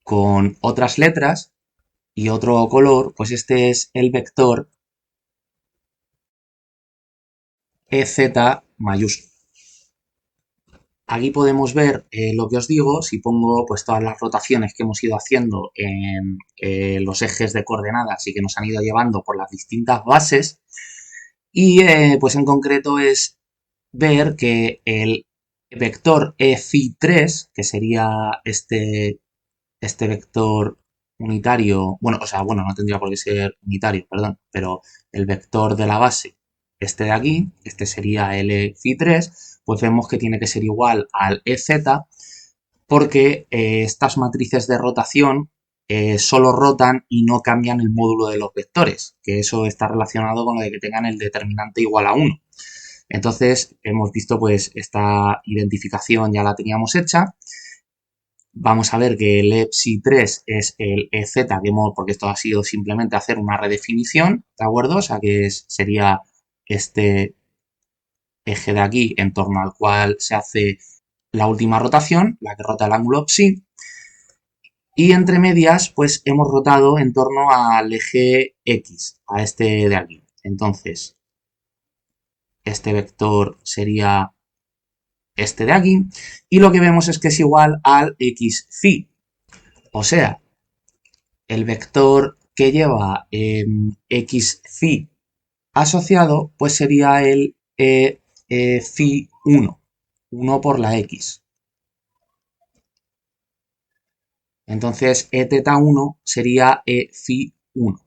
con otras letras y otro color, pues este es el vector ez mayúsculo. Aquí podemos ver lo que os digo, si pongo pues todas las rotaciones que hemos ido haciendo en los ejes de coordenadas y que nos han ido llevando por las distintas bases. Y pues en concreto es ver que el vector EFI3, que sería este vector unitario, bueno, o sea, bueno, no tendría por qué ser unitario, perdón, pero el vector de la base, este de aquí, este sería el EFI3, pues vemos que tiene que ser igual al EZ porque estas matrices de rotación solo rotan y no cambian el módulo de los vectores, que eso está relacionado con lo de que tengan el determinante igual a 1. Entonces, hemos visto pues esta identificación ya la teníamos hecha. Vamos a ver que el EPSI 3 es el EZ, porque esto ha sido simplemente hacer una redefinición, ¿de acuerdo? O sea que sería este eje de aquí en torno al cual se hace la última rotación, la que rota el ángulo psi, y entre medias, pues hemos rotado en torno al eje X, a este de aquí. Entonces, este vector sería este de aquí, y lo que vemos es que es igual al x phi. O sea, el vector que lleva x phi asociado, pues sería el phi 1, 1 por la x. Entonces, e teta 1 sería e phi 1.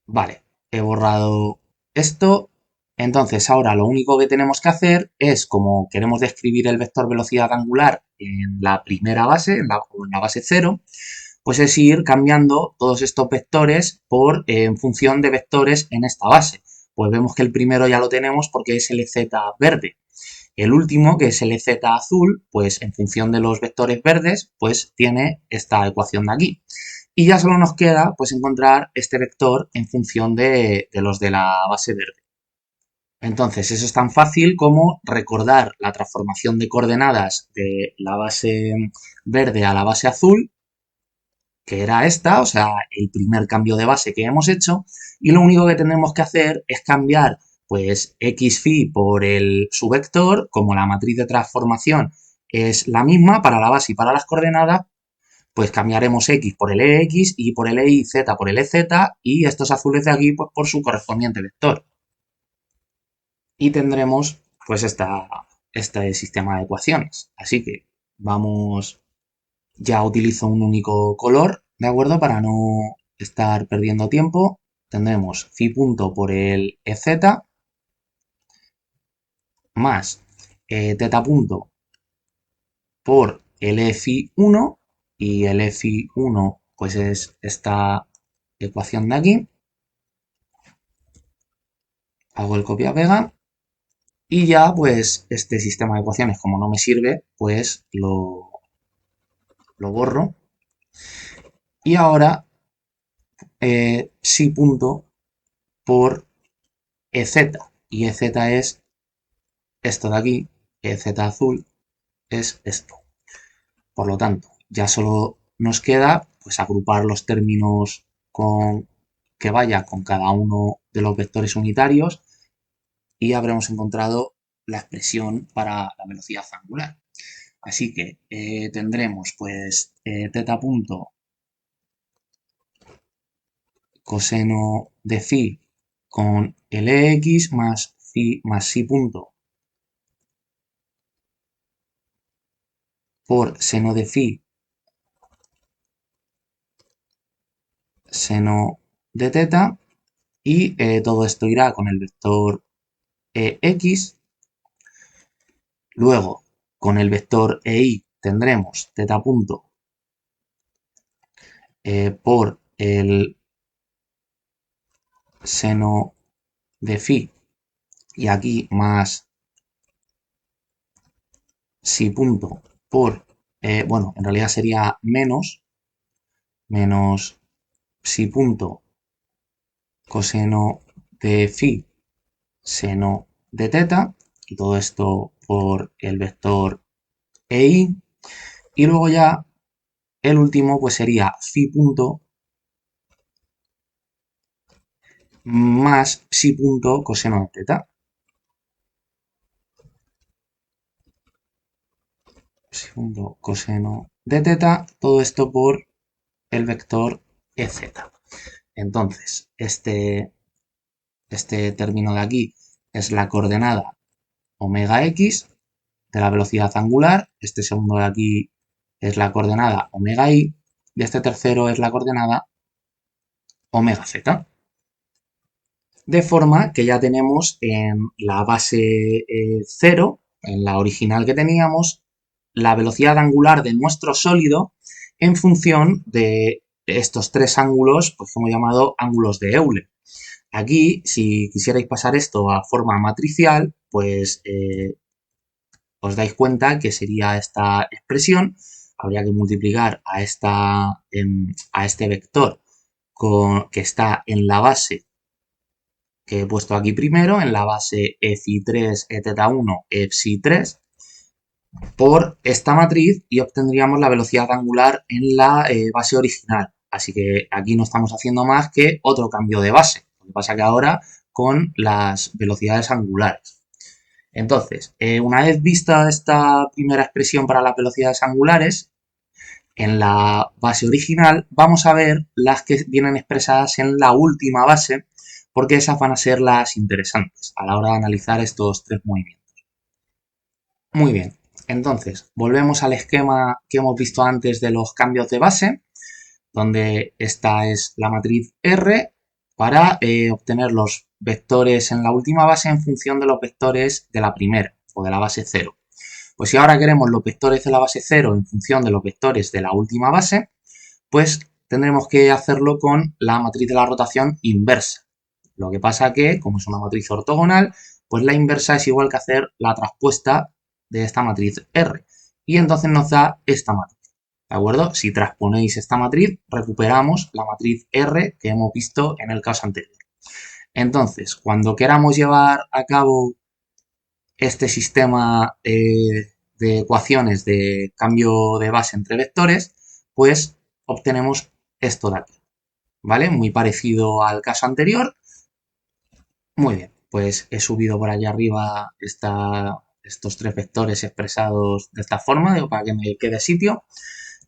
Vale, he borrado esto. Entonces, ahora lo único que tenemos que hacer es, como queremos describir el vector velocidad angular en la primera base, en la base 0, pues es ir cambiando todos estos vectores en función de vectores en esta base. Pues vemos que el primero ya lo tenemos porque es el z verde. El último, que es el z azul, pues en función de los vectores verdes, pues tiene esta ecuación de aquí. Y ya solo nos queda pues encontrar este vector en función de los de la base verde. Entonces, eso es tan fácil como recordar la transformación de coordenadas de la base verde a la base azul, que era esta, o sea, el primer cambio de base que hemos hecho, y lo único que tendremos que hacer es cambiar pues x phi por su vector, como la matriz de transformación es la misma para la base y para las coordenadas, pues cambiaremos x por el ex y por el y, z por el ez, y estos azules de aquí pues por su correspondiente vector. Y tendremos pues este sistema de ecuaciones. Así que vamos, ya utilizo un único color, ¿de acuerdo? Para no estar perdiendo tiempo. Tendremos phi punto por el ez más teta punto por el e phi 1, y el e phi 1 pues es esta ecuación de aquí. Hago el copia-pega y ya pues este sistema de ecuaciones, como no me sirve, pues lo borro. Y ahora psi punto por ez, y ez es esto de aquí, ez azul es esto. Por lo tanto, ya solo nos queda pues agrupar los términos que vaya con cada uno de los vectores unitarios y habremos encontrado la expresión para la velocidad angular. Así que tendremos pues teta punto coseno de phi con el ex más phi más psi punto por seno de phi seno de teta, y todo esto irá con el vector x. Luego, con el vector EI tendremos teta punto por el seno de phi, y aquí más psi punto por, bueno, en realidad sería menos psi punto coseno de phi seno de teta, y todo esto por el vector EI. Y luego ya el último pues sería phi punto más psi punto coseno de teta. Psi punto coseno de teta, todo esto por el vector ez. Entonces, este término de aquí es la coordenada omega x de la velocidad angular, este segundo de aquí es la coordenada omega y este tercero es la coordenada omega z. De forma que ya tenemos en la base 0, en la original que teníamos, la velocidad angular de nuestro sólido en función de estos tres ángulos, pues que hemos llamado ángulos de Euler. Aquí, si quisierais pasar esto a forma matricial, pues os dais cuenta que sería esta expresión. Habría que multiplicar a este vector que está en la base que he puesto aquí primero, en la base e phi 3, e teta 1, e psi 3, por esta matriz y obtendríamos la velocidad angular en la base original. Así que aquí no estamos haciendo más que otro cambio de base. Lo que pasa que ahora con las velocidades angulares. Entonces, una vez vista esta primera expresión para las velocidades angulares, en la base original vamos a ver las que vienen expresadas en la última base, porque esas van a ser las interesantes a la hora de analizar estos tres movimientos. Muy bien, entonces volvemos al esquema que hemos visto antes de los cambios de base, donde esta es la matriz R para obtener los vectores en la última base en función de los vectores de la primera o de la base 0. Pues si ahora queremos los vectores de la base 0 en función de los vectores de la última base, pues tendremos que hacerlo con la matriz de la rotación inversa. Lo que pasa que, como es una matriz ortogonal, pues la inversa es igual que hacer la traspuesta de esta matriz R. Y entonces nos da esta matriz. ¿De acuerdo? Si transponéis esta matriz, recuperamos la matriz R que hemos visto en el caso anterior. Entonces, cuando queramos llevar a cabo este sistema de ecuaciones de cambio de base entre vectores, pues obtenemos esto de aquí, ¿vale? Muy parecido al caso anterior. Muy bien, pues he subido por allá arriba estos tres vectores expresados de esta forma, digo, para que me quede sitio.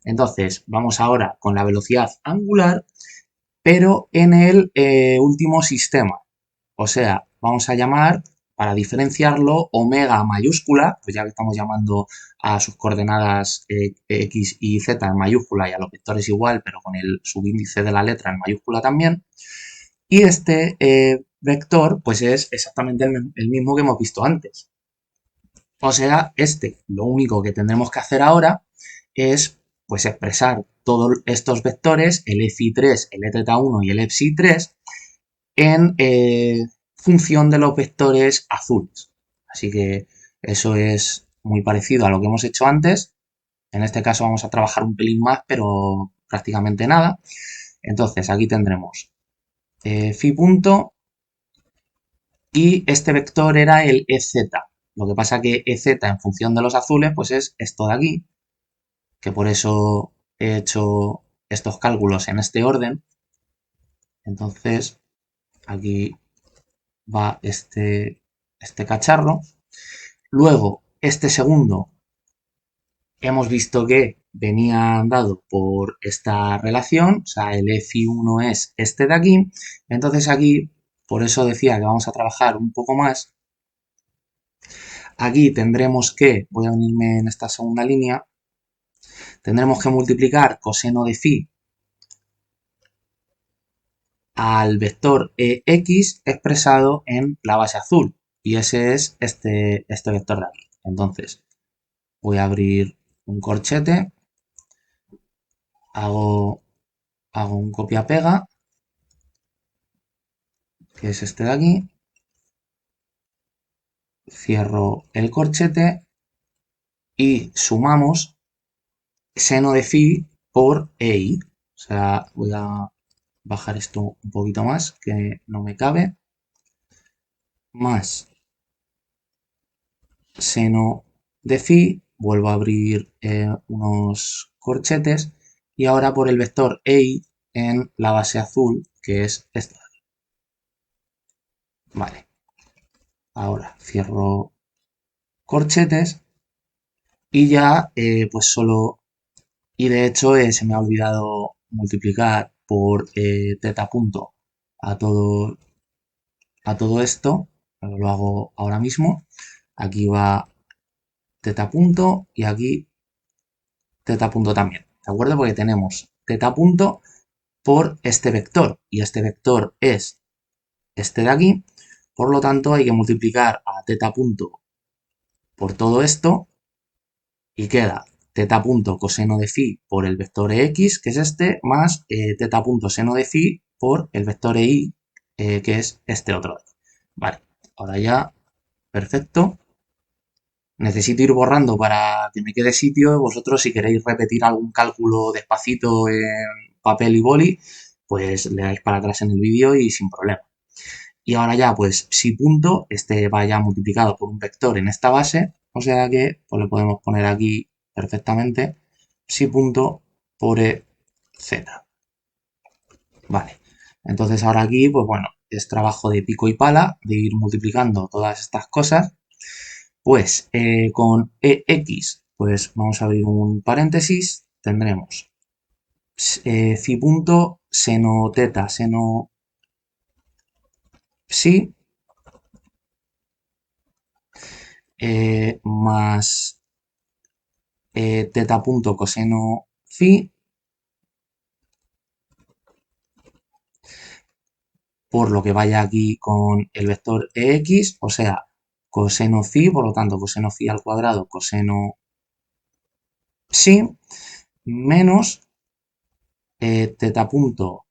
Entonces, vamos ahora con la velocidad angular, pero en el último sistema. O sea, vamos a llamar, para diferenciarlo, omega mayúscula, pues ya que estamos llamando a sus coordenadas x y z en mayúscula y a los vectores igual, pero con el subíndice de la letra en mayúscula también. Y este vector, pues es exactamente el mismo que hemos visto antes. O sea, lo único que tendremos que hacer ahora es pues expresar todos estos vectores, el EFI3, el ETeta1 y el EPSI3, en función de los vectores azules. Así que eso es muy parecido a lo que hemos hecho antes. En este caso vamos a trabajar un pelín más, pero prácticamente nada. Entonces aquí tendremos phi punto y este vector era el EZ. Lo que pasa que EZ en función de los azules pues es esto de aquí, que por eso he hecho estos cálculos en este orden. Entonces aquí va este cacharro. Luego, este segundo hemos visto que venía dado por esta relación, o sea, el EFI1 es este de aquí. Entonces aquí, por eso decía que vamos a trabajar un poco más. Aquí tendremos que, voy a unirme en esta segunda línea, tendremos que multiplicar coseno de phi al vector EX expresado en la base azul. Y ese es este vector de aquí. Entonces, voy a abrir un corchete, hago un copia-pega, que es este de aquí, cierro el corchete y sumamos seno de phi por EI. O sea, voy a bajar esto un poquito más, que no me cabe, más seno de phi, vuelvo a abrir unos corchetes y ahora por el vector EI en la base azul, que es esta. Vale, ahora cierro corchetes y ya pues solo, y de hecho se me ha olvidado multiplicar por teta punto a todo esto, pero lo hago ahora mismo. Aquí va teta punto y aquí teta punto también, ¿de acuerdo? Porque tenemos teta punto por este vector y este vector es este de aquí, por lo tanto hay que multiplicar a teta punto por todo esto y queda teta punto coseno de phi por el vector x, que es este, más teta punto seno de phi por el vector y, que es este otro. Vale, ahora ya, perfecto. Necesito ir borrando para que me quede sitio. Vosotros, si queréis repetir algún cálculo despacito en papel y boli, pues le dais para atrás en el vídeo y sin problema. Y ahora ya, pues, si punto, este va ya multiplicado por un vector en esta base, O sea que pues le podemos poner aquí perfectamente psi punto por e z. Vale. Entonces ahora aquí, pues bueno, es trabajo de pico y pala, de ir multiplicando todas estas cosas. Pues con ex, pues vamos a abrir un paréntesis, tendremos phi punto seno teta seno psi más teta punto coseno phi por lo que vaya aquí con el vector ex, o sea, coseno phi, por lo tanto, coseno phi al cuadrado, coseno psi, menos teta punto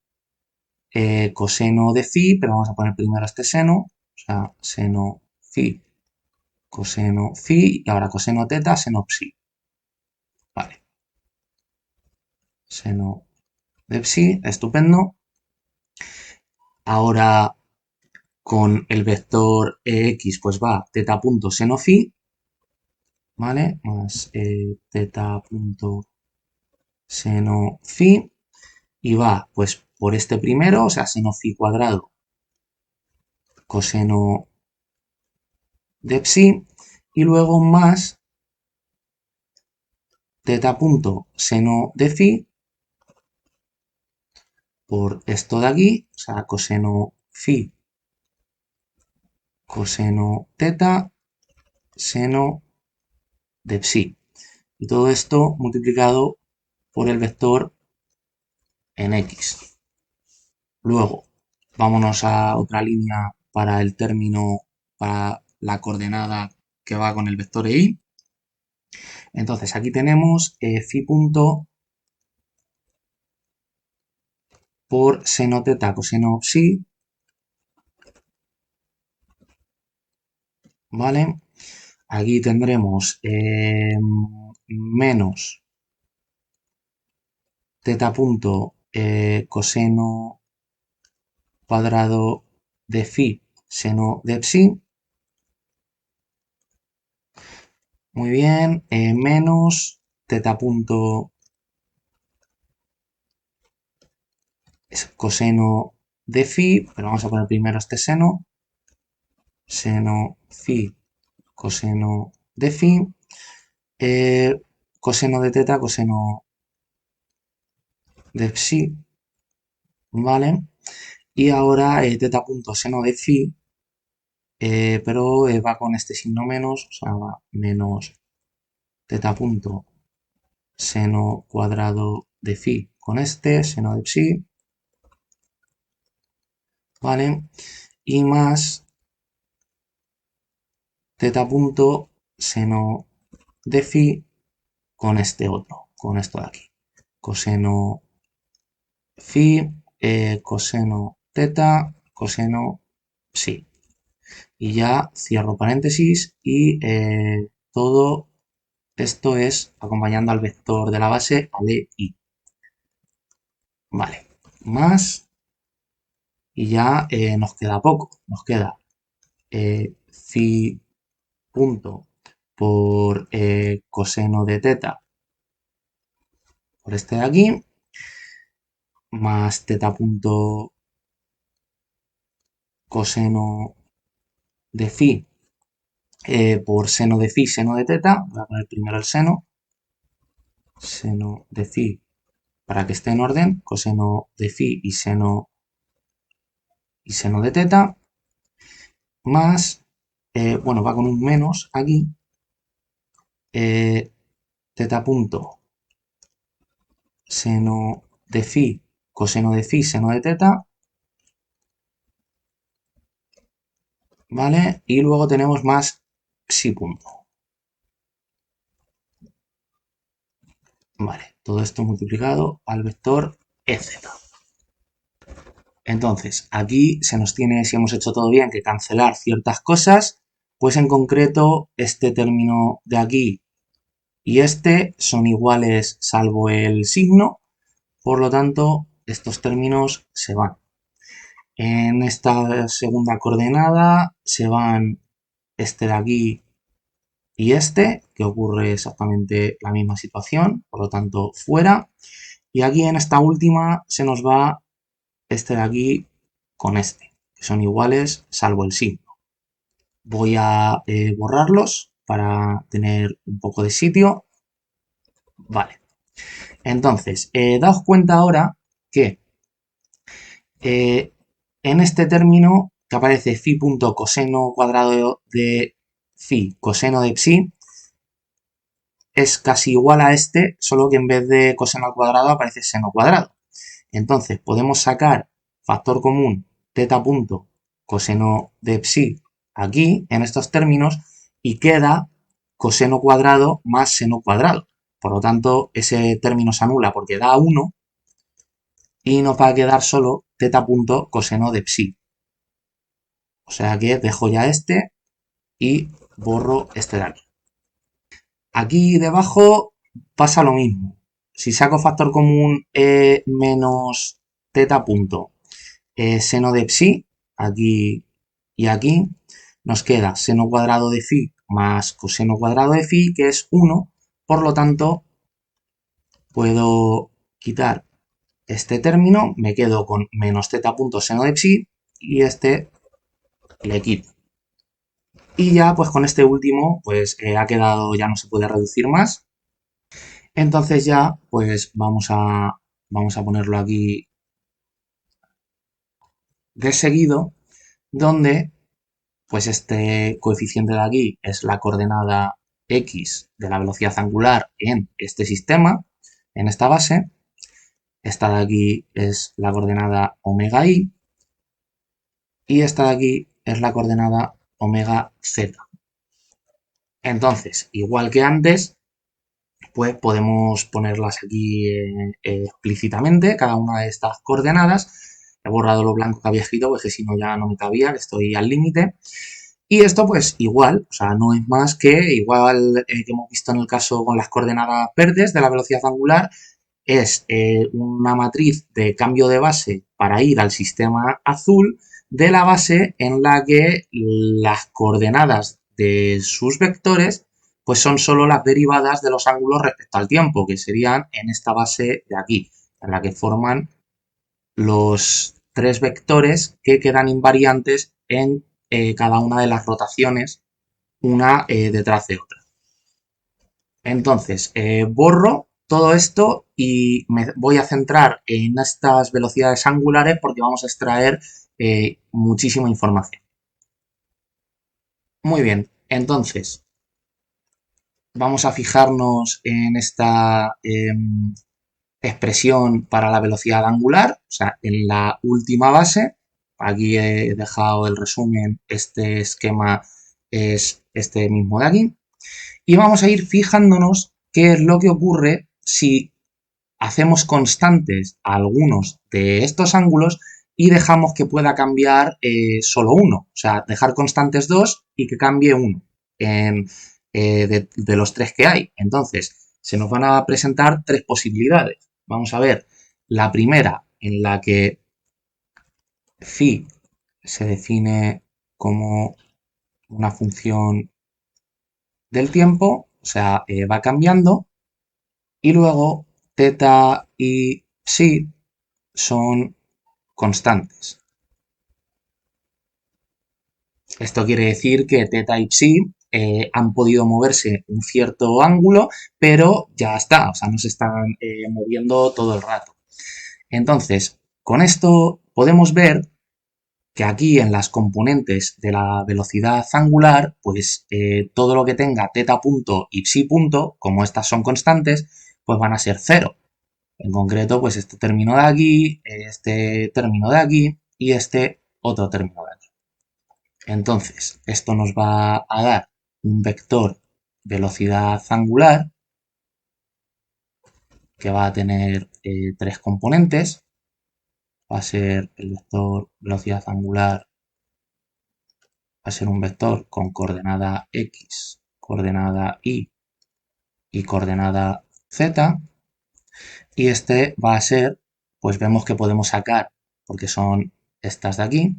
coseno de phi, pero vamos a poner primero este seno, o sea, seno phi, coseno phi, y ahora coseno teta, seno psi. Vale, seno de psi, estupendo. Ahora con el vector ex, pues va teta punto seno phi, ¿vale? Más teta punto seno phi, y va pues por este primero, o sea, seno phi cuadrado, coseno de psi, y luego más teta punto seno de phi por esto de aquí, o sea, coseno phi, coseno teta, seno de psi. Y todo esto multiplicado por el vector en x. Luego, vámonos a otra línea para el término, para la coordenada que va con el vector y. Entonces, aquí tenemos phi punto por seno teta coseno psi, ¿vale? Aquí tendremos menos teta punto coseno cuadrado de phi seno de psi. Muy bien, menos teta punto coseno de phi, pero vamos a poner primero este seno, seno phi coseno de phi, eh, coseno de teta, coseno de psi, ¿vale? Y ahora teta punto seno de phi, pero va con este signo menos, o sea, va menos teta punto seno cuadrado de phi con este, seno de psi, ¿vale? Y más teta punto seno de phi con este otro, con esto de aquí. Coseno phi, coseno teta, coseno psi. Y ya cierro paréntesis y todo esto es acompañando al vector de la base, al i. Vale, más y ya nos queda poco. Nos queda phi punto por coseno de teta por este de aquí, más teta punto coseno de phi por seno de phi, seno de teta. Voy a poner primero el seno de phi para que esté en orden, coseno de phi y seno de teta, más, bueno, va con un menos aquí, teta punto seno de phi, coseno de phi, seno de teta, ¿vale? Y luego tenemos más psi punto. Vale, todo esto multiplicado al vector EZ. Entonces, aquí se nos tiene, si hemos hecho todo bien, que cancelar ciertas cosas, pues en concreto este término de aquí y este son iguales salvo el signo, por lo tanto, estos términos se van. En esta segunda coordenada se van este de aquí y este, que ocurre exactamente la misma situación, por lo tanto fuera. Y aquí en esta última se nos va este de aquí con este, que son iguales salvo el signo. Voy a borrarlos para tener un poco de sitio. Vale, entonces, daos cuenta ahora que en este término que aparece phi.coseno cuadrado de phi coseno de psi es casi igual a este, solo que en vez de coseno al cuadrado aparece seno cuadrado. Entonces podemos sacar factor común teta punto coseno de psi aquí, en estos términos, y queda coseno cuadrado más seno cuadrado. Por lo tanto, ese término se anula porque da 1 y nos va a quedar solo teta punto coseno de psi. O sea que dejo ya este y borro este de aquí. Aquí debajo pasa lo mismo. Si saco factor común menos teta punto seno de psi, aquí y aquí, nos queda seno cuadrado de phi más coseno cuadrado de phi, que es 1. Por lo tanto, puedo quitar este término, me quedo con menos teta punto seno de psi y este le quito. Y ya pues con este último pues ha quedado, ya no se puede reducir más. Entonces ya pues vamos a ponerlo aquí de seguido, donde pues este coeficiente de aquí es la coordenada x de la velocidad angular en este sistema, en esta base. Esta de aquí es la coordenada omega i y esta de aquí es la coordenada omega z. Entonces, igual que antes, pues podemos ponerlas aquí explícitamente, cada una de estas coordenadas. He borrado lo blanco que había escrito, porque si no ya no me cabía, que estoy al límite. Y esto pues igual, o sea, no es más que igual que hemos visto en el caso con las coordenadas verdes de la velocidad angular, es una matriz de cambio de base para ir al sistema azul de la base en la que las coordenadas de sus vectores pues son solo las derivadas de los ángulos respecto al tiempo, que serían en esta base de aquí, en la que forman los tres vectores que quedan invariantes en cada una de las rotaciones, una detrás de otra. Entonces, borro todo esto y me voy a centrar en estas velocidades angulares porque vamos a extraer muchísima información. Muy bien, entonces vamos a fijarnos en esta expresión para la velocidad angular, o sea, en la última base. Aquí he dejado el resumen, este esquema es este mismo de aquí. Y vamos a ir fijándonos qué es lo que ocurre si hacemos constantes algunos de estos ángulos y dejamos que pueda cambiar solo uno. O sea, dejar constantes dos y que cambie uno de los tres que hay. Entonces, se nos van a presentar tres posibilidades. Vamos a ver la primera en la que phi se define como una función del tiempo, o sea, va cambiando, y luego teta y psi son constantes. Esto quiere decir que teta y psi han podido moverse un cierto ángulo, pero ya está, o sea, no se están moviendo todo el rato. Entonces, con esto podemos ver que aquí en las componentes de la velocidad angular, pues todo lo que tenga teta punto y psi punto, como estas son constantes, pues van a ser cero. En concreto, pues este término de aquí, este término de aquí y este otro término de aquí. Entonces, esto nos va a dar un vector velocidad angular que va a tener tres componentes. Va a ser el vector velocidad angular, va a ser un vector con coordenada x, coordenada y coordenada z. Y este va a ser, pues vemos que podemos sacar, porque son estas de aquí,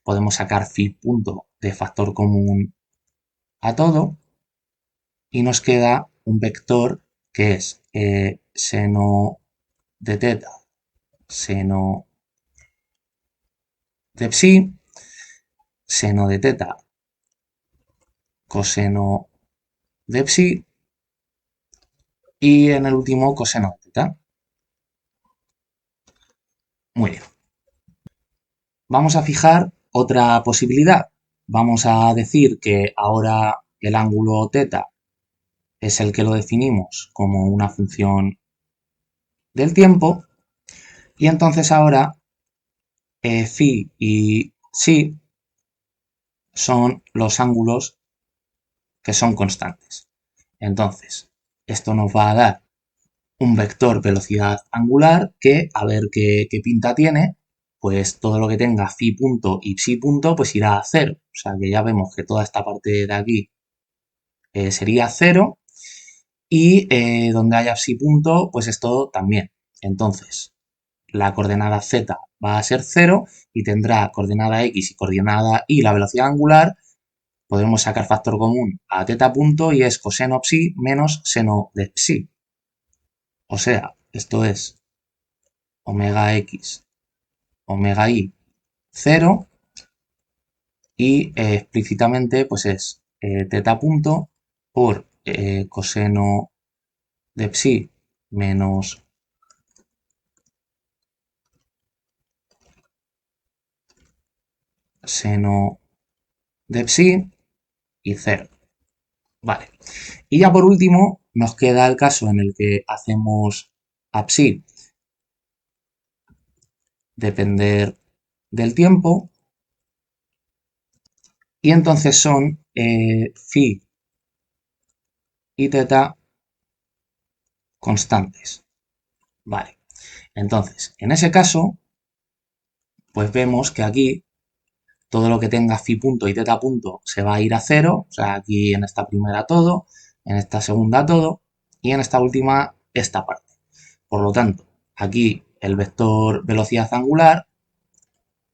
podemos sacar phi punto de factor común a todo. y nos queda un vector que es seno de teta, seno de psi, seno de teta, coseno de psi y en el último coseno de teta. Muy bien. Vamos a fijar otra posibilidad. Vamos a decir que ahora el ángulo teta es el que lo definimos como una función del tiempo y entonces ahora phi y psi son los ángulos que son constantes. Entonces, esto nos va a dar un vector velocidad angular que, a ver qué pinta tiene, pues todo lo que tenga phi punto y psi punto, pues irá a cero. O sea que ya vemos que toda esta parte de aquí sería cero y donde haya psi punto, pues esto también. Entonces, la coordenada z va a ser cero y tendrá coordenada x y coordenada y la velocidad angular. Podremos sacar factor común a teta punto y es coseno psi menos seno de psi. O sea, esto es omega x, omega y 0 y explícitamente pues es teta punto por coseno de psi menos seno de psi y 0. Vale. Y ya por último nos queda el caso en el que hacemos a psi depender del tiempo y entonces son phi y teta constantes. Vale. Entonces, en ese caso, pues vemos que aquí todo lo que tenga phi punto y teta punto se va a ir a cero, o sea, aquí en esta primera todo, en esta segunda todo y en esta última esta parte. Por lo tanto, aquí el vector velocidad angular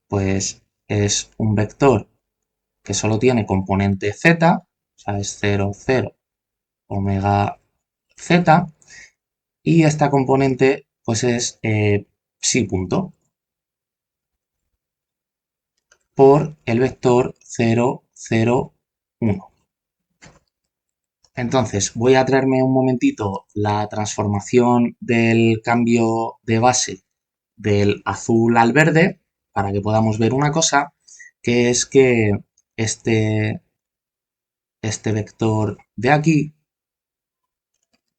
pues es un vector que solo tiene componente z, o sea, es 0, 0, omega z, y esta componente pues es psi punto por el vector 0, 0, 1. Entonces, voy a traerme un momentito la transformación del cambio de base del azul al verde para que podamos ver una cosa, que es que este, este vector de aquí,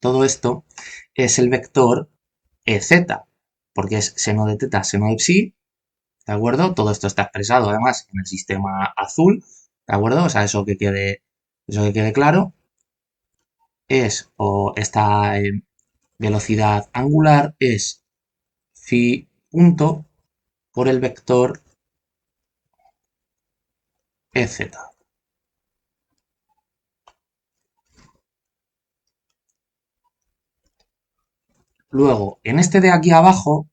todo esto, es el vector EZ, porque es seno de teta, seno de psi, ¿de acuerdo? Todo esto está expresado además en el sistema azul, ¿de acuerdo? O sea, eso que quede claro. Es, o esta velocidad angular es phi punto por el vector EZ. Luego, en este de aquí abajo,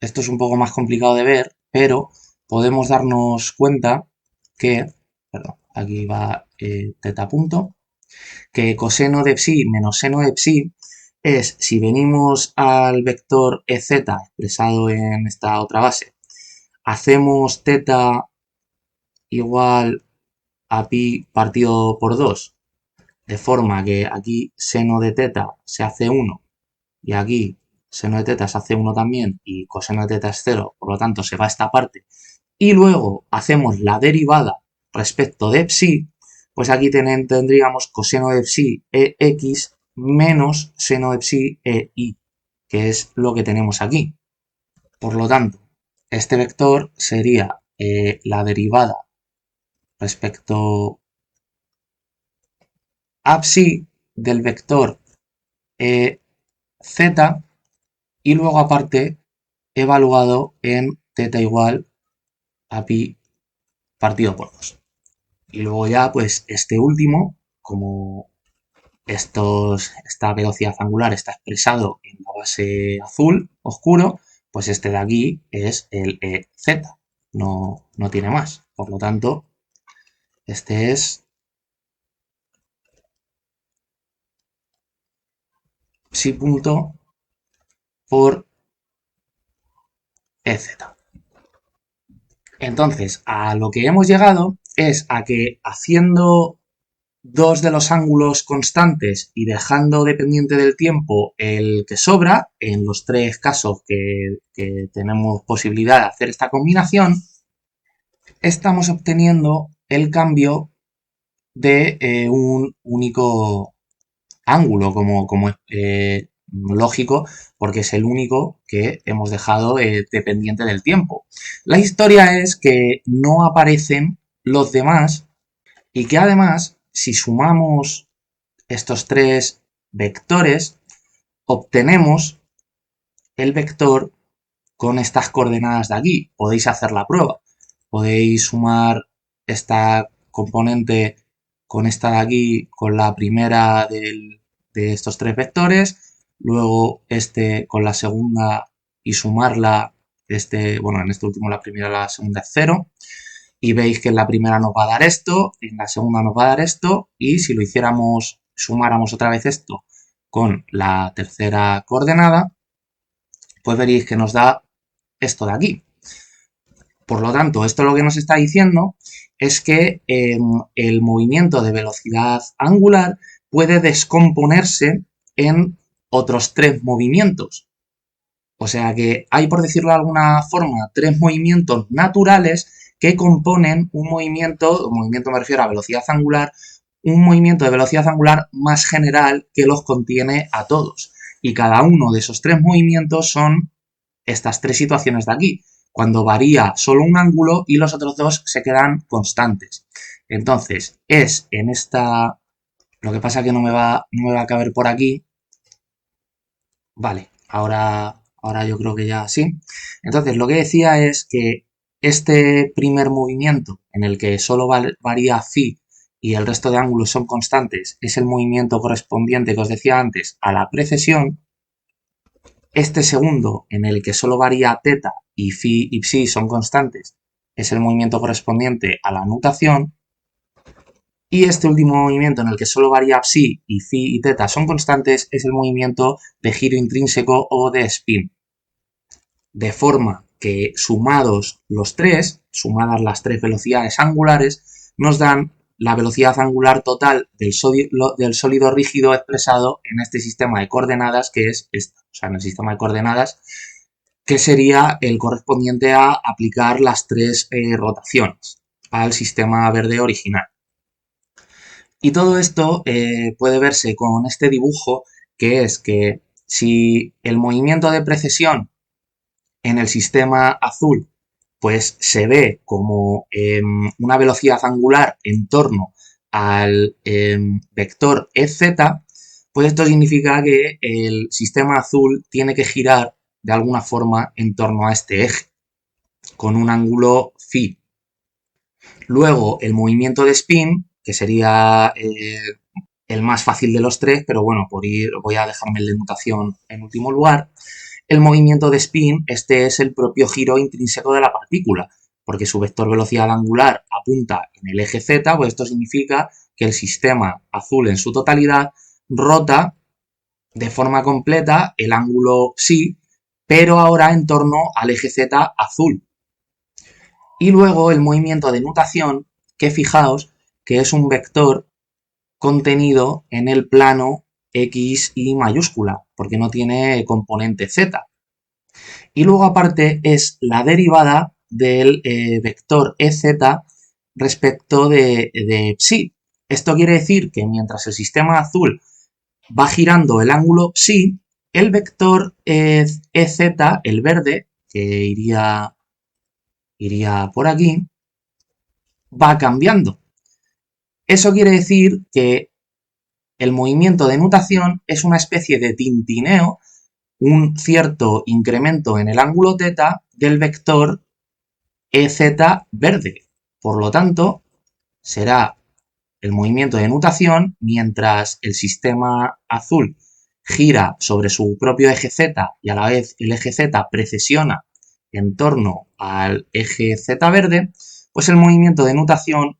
esto es un poco más complicado de ver, pero podemos darnos cuenta que, perdón, aquí va teta punto, que coseno de psi menos seno de psi es, si venimos al vector EZ expresado en esta otra base, hacemos teta igual a pi partido por 2, de forma que aquí seno de teta se hace 1 y aquí seno de teta se hace 1 también y coseno de teta es 0, por lo tanto se va esta parte, y luego hacemos la derivada respecto de psi, pues aquí tendríamos coseno de psi ex menos seno de psi y, que es lo que tenemos aquí. Por lo tanto, este vector sería la derivada respecto a psi del vector z y luego aparte evaluado en teta igual a pi partido por 2. Y luego ya pues este último, como esta velocidad angular está expresado en la base azul oscuro, pues este de aquí es el EZ, no tiene más. Por lo tanto, este es psi punto por EZ. Entonces, a lo que hemos llegado es a que haciendo dos de los ángulos constantes y dejando dependiente del tiempo el que sobra, en los tres casos que tenemos posibilidad de hacer esta combinación, estamos obteniendo el cambio de un único ángulo, como lógico, porque es el único que hemos dejado dependiente del tiempo. La historia es que no aparecen los demás y que además, si sumamos estos tres vectores, obtenemos el vector con estas coordenadas de aquí. Podéis hacer la prueba. Podéis sumar esta componente con esta de aquí, con la primera de estos tres vectores, luego este con la segunda y sumarla, bueno, en este último la primera y la segunda es 0, y veis que en la primera nos va a dar esto, en la segunda nos va a dar esto, y si lo hiciéramos, sumáramos otra vez esto con la tercera coordenada, pues veréis que nos da esto de aquí. Por lo tanto, esto lo que nos está diciendo es que el movimiento de velocidad angular puede descomponerse en otros tres movimientos. O sea que hay, por decirlo de alguna forma, tres movimientos naturales que componen un movimiento me refiero a velocidad angular, un movimiento de velocidad angular más general que los contiene a todos. Y cada uno de esos tres movimientos son estas tres situaciones de aquí, cuando varía solo un ángulo y los otros dos se quedan constantes. Entonces, es en esta... Lo que pasa que no me va a caber por aquí. Vale, ahora yo creo que ya sí. Entonces, lo que decía es que este primer movimiento, en el que solo varía phi y el resto de ángulos son constantes, es el movimiento correspondiente que os decía antes a la precesión. Este segundo, en el que solo varía teta y phi y psi son constantes, es el movimiento correspondiente a la nutación. Y este último movimiento, en el que solo varía psi y phi y teta son constantes, es el movimiento de giro intrínseco o de spin. De forma que sumados los tres, sumadas las tres velocidades angulares, nos dan la velocidad angular total del sólido rígido expresado en este sistema de coordenadas, que es esta. O sea, en el sistema de coordenadas, que sería el correspondiente a aplicar las tres rotaciones al sistema verde original. Y todo esto puede verse con este dibujo, que es que si el movimiento de precesión en el sistema azul pues se ve como una velocidad angular en torno al vector EZ, pues esto significa que el sistema azul tiene que girar de alguna forma en torno a este eje, con un ángulo phi. Luego, el movimiento de spin, que sería el más fácil de los tres, pero bueno, voy a dejarme el de nutación en último lugar. El movimiento de spin, este es el propio giro intrínseco de la partícula, porque su vector velocidad angular apunta en el eje Z, pues esto significa que el sistema azul en su totalidad rota de forma completa el ángulo psi, pero ahora en torno al eje Z azul. Y luego el movimiento de nutación, que fijaos que es un vector contenido en el plano X y mayúscula, porque no tiene componente Z. Y luego aparte es la derivada del vector EZ respecto de psi. Esto quiere decir que mientras el sistema azul va girando el ángulo psi, el vector EZ, el verde, que iría por aquí, va cambiando. Eso quiere decir que el movimiento de nutación es una especie de tintineo, un cierto incremento en el ángulo θ del vector EZ verde. Por lo tanto, será el movimiento de nutación mientras el sistema azul gira sobre su propio eje Z y a la vez el eje Z precesiona en torno al eje Z verde, pues el movimiento de nutación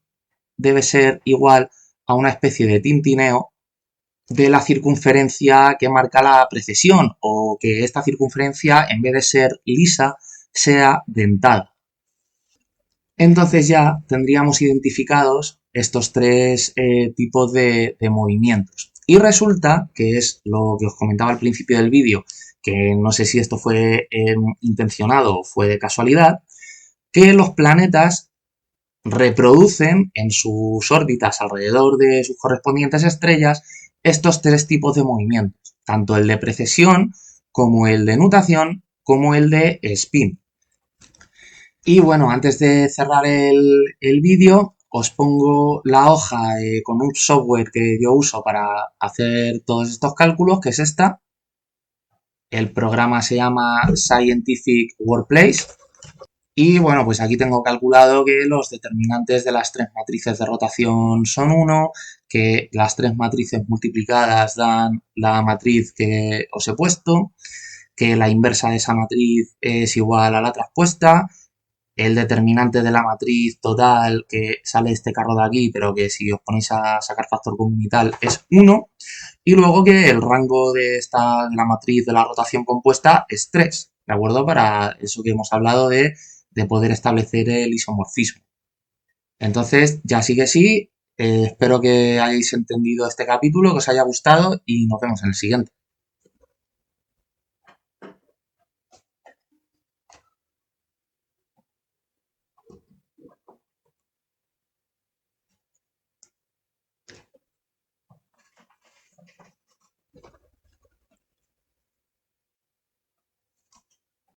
debe ser igual a una especie de tintineo de la circunferencia que marca la precesión, o que esta circunferencia, en vez de ser lisa, sea dentada. Entonces ya tendríamos identificados estos tres tipos de movimientos. Y resulta, que es lo que os comentaba al principio del vídeo, que no sé si esto fue intencionado o fue de casualidad, que los planetas reproducen en sus órbitas alrededor de sus correspondientes estrellas estos tres tipos de movimientos, tanto el de precesión como el de nutación como el de spin. Y bueno, antes de cerrar el vídeo, os pongo la hoja con un software que yo uso para hacer todos estos cálculos, que es esta. El programa se llama Scientific Workplace. Y bueno, pues aquí tengo calculado que los determinantes de las tres matrices de rotación son 1, que las tres matrices multiplicadas dan la matriz que os he puesto, que la inversa de esa matriz es igual a la traspuesta, el determinante de la matriz total que sale este carro de aquí, pero que si os ponéis a sacar factor común y tal es 1, y luego que el rango de la matriz de la rotación compuesta es 3, ¿de acuerdo? Para eso que hemos hablado de poder establecer el isomorfismo. Entonces, ya sí que sí, espero que hayáis entendido este capítulo, que os haya gustado y nos vemos en el siguiente.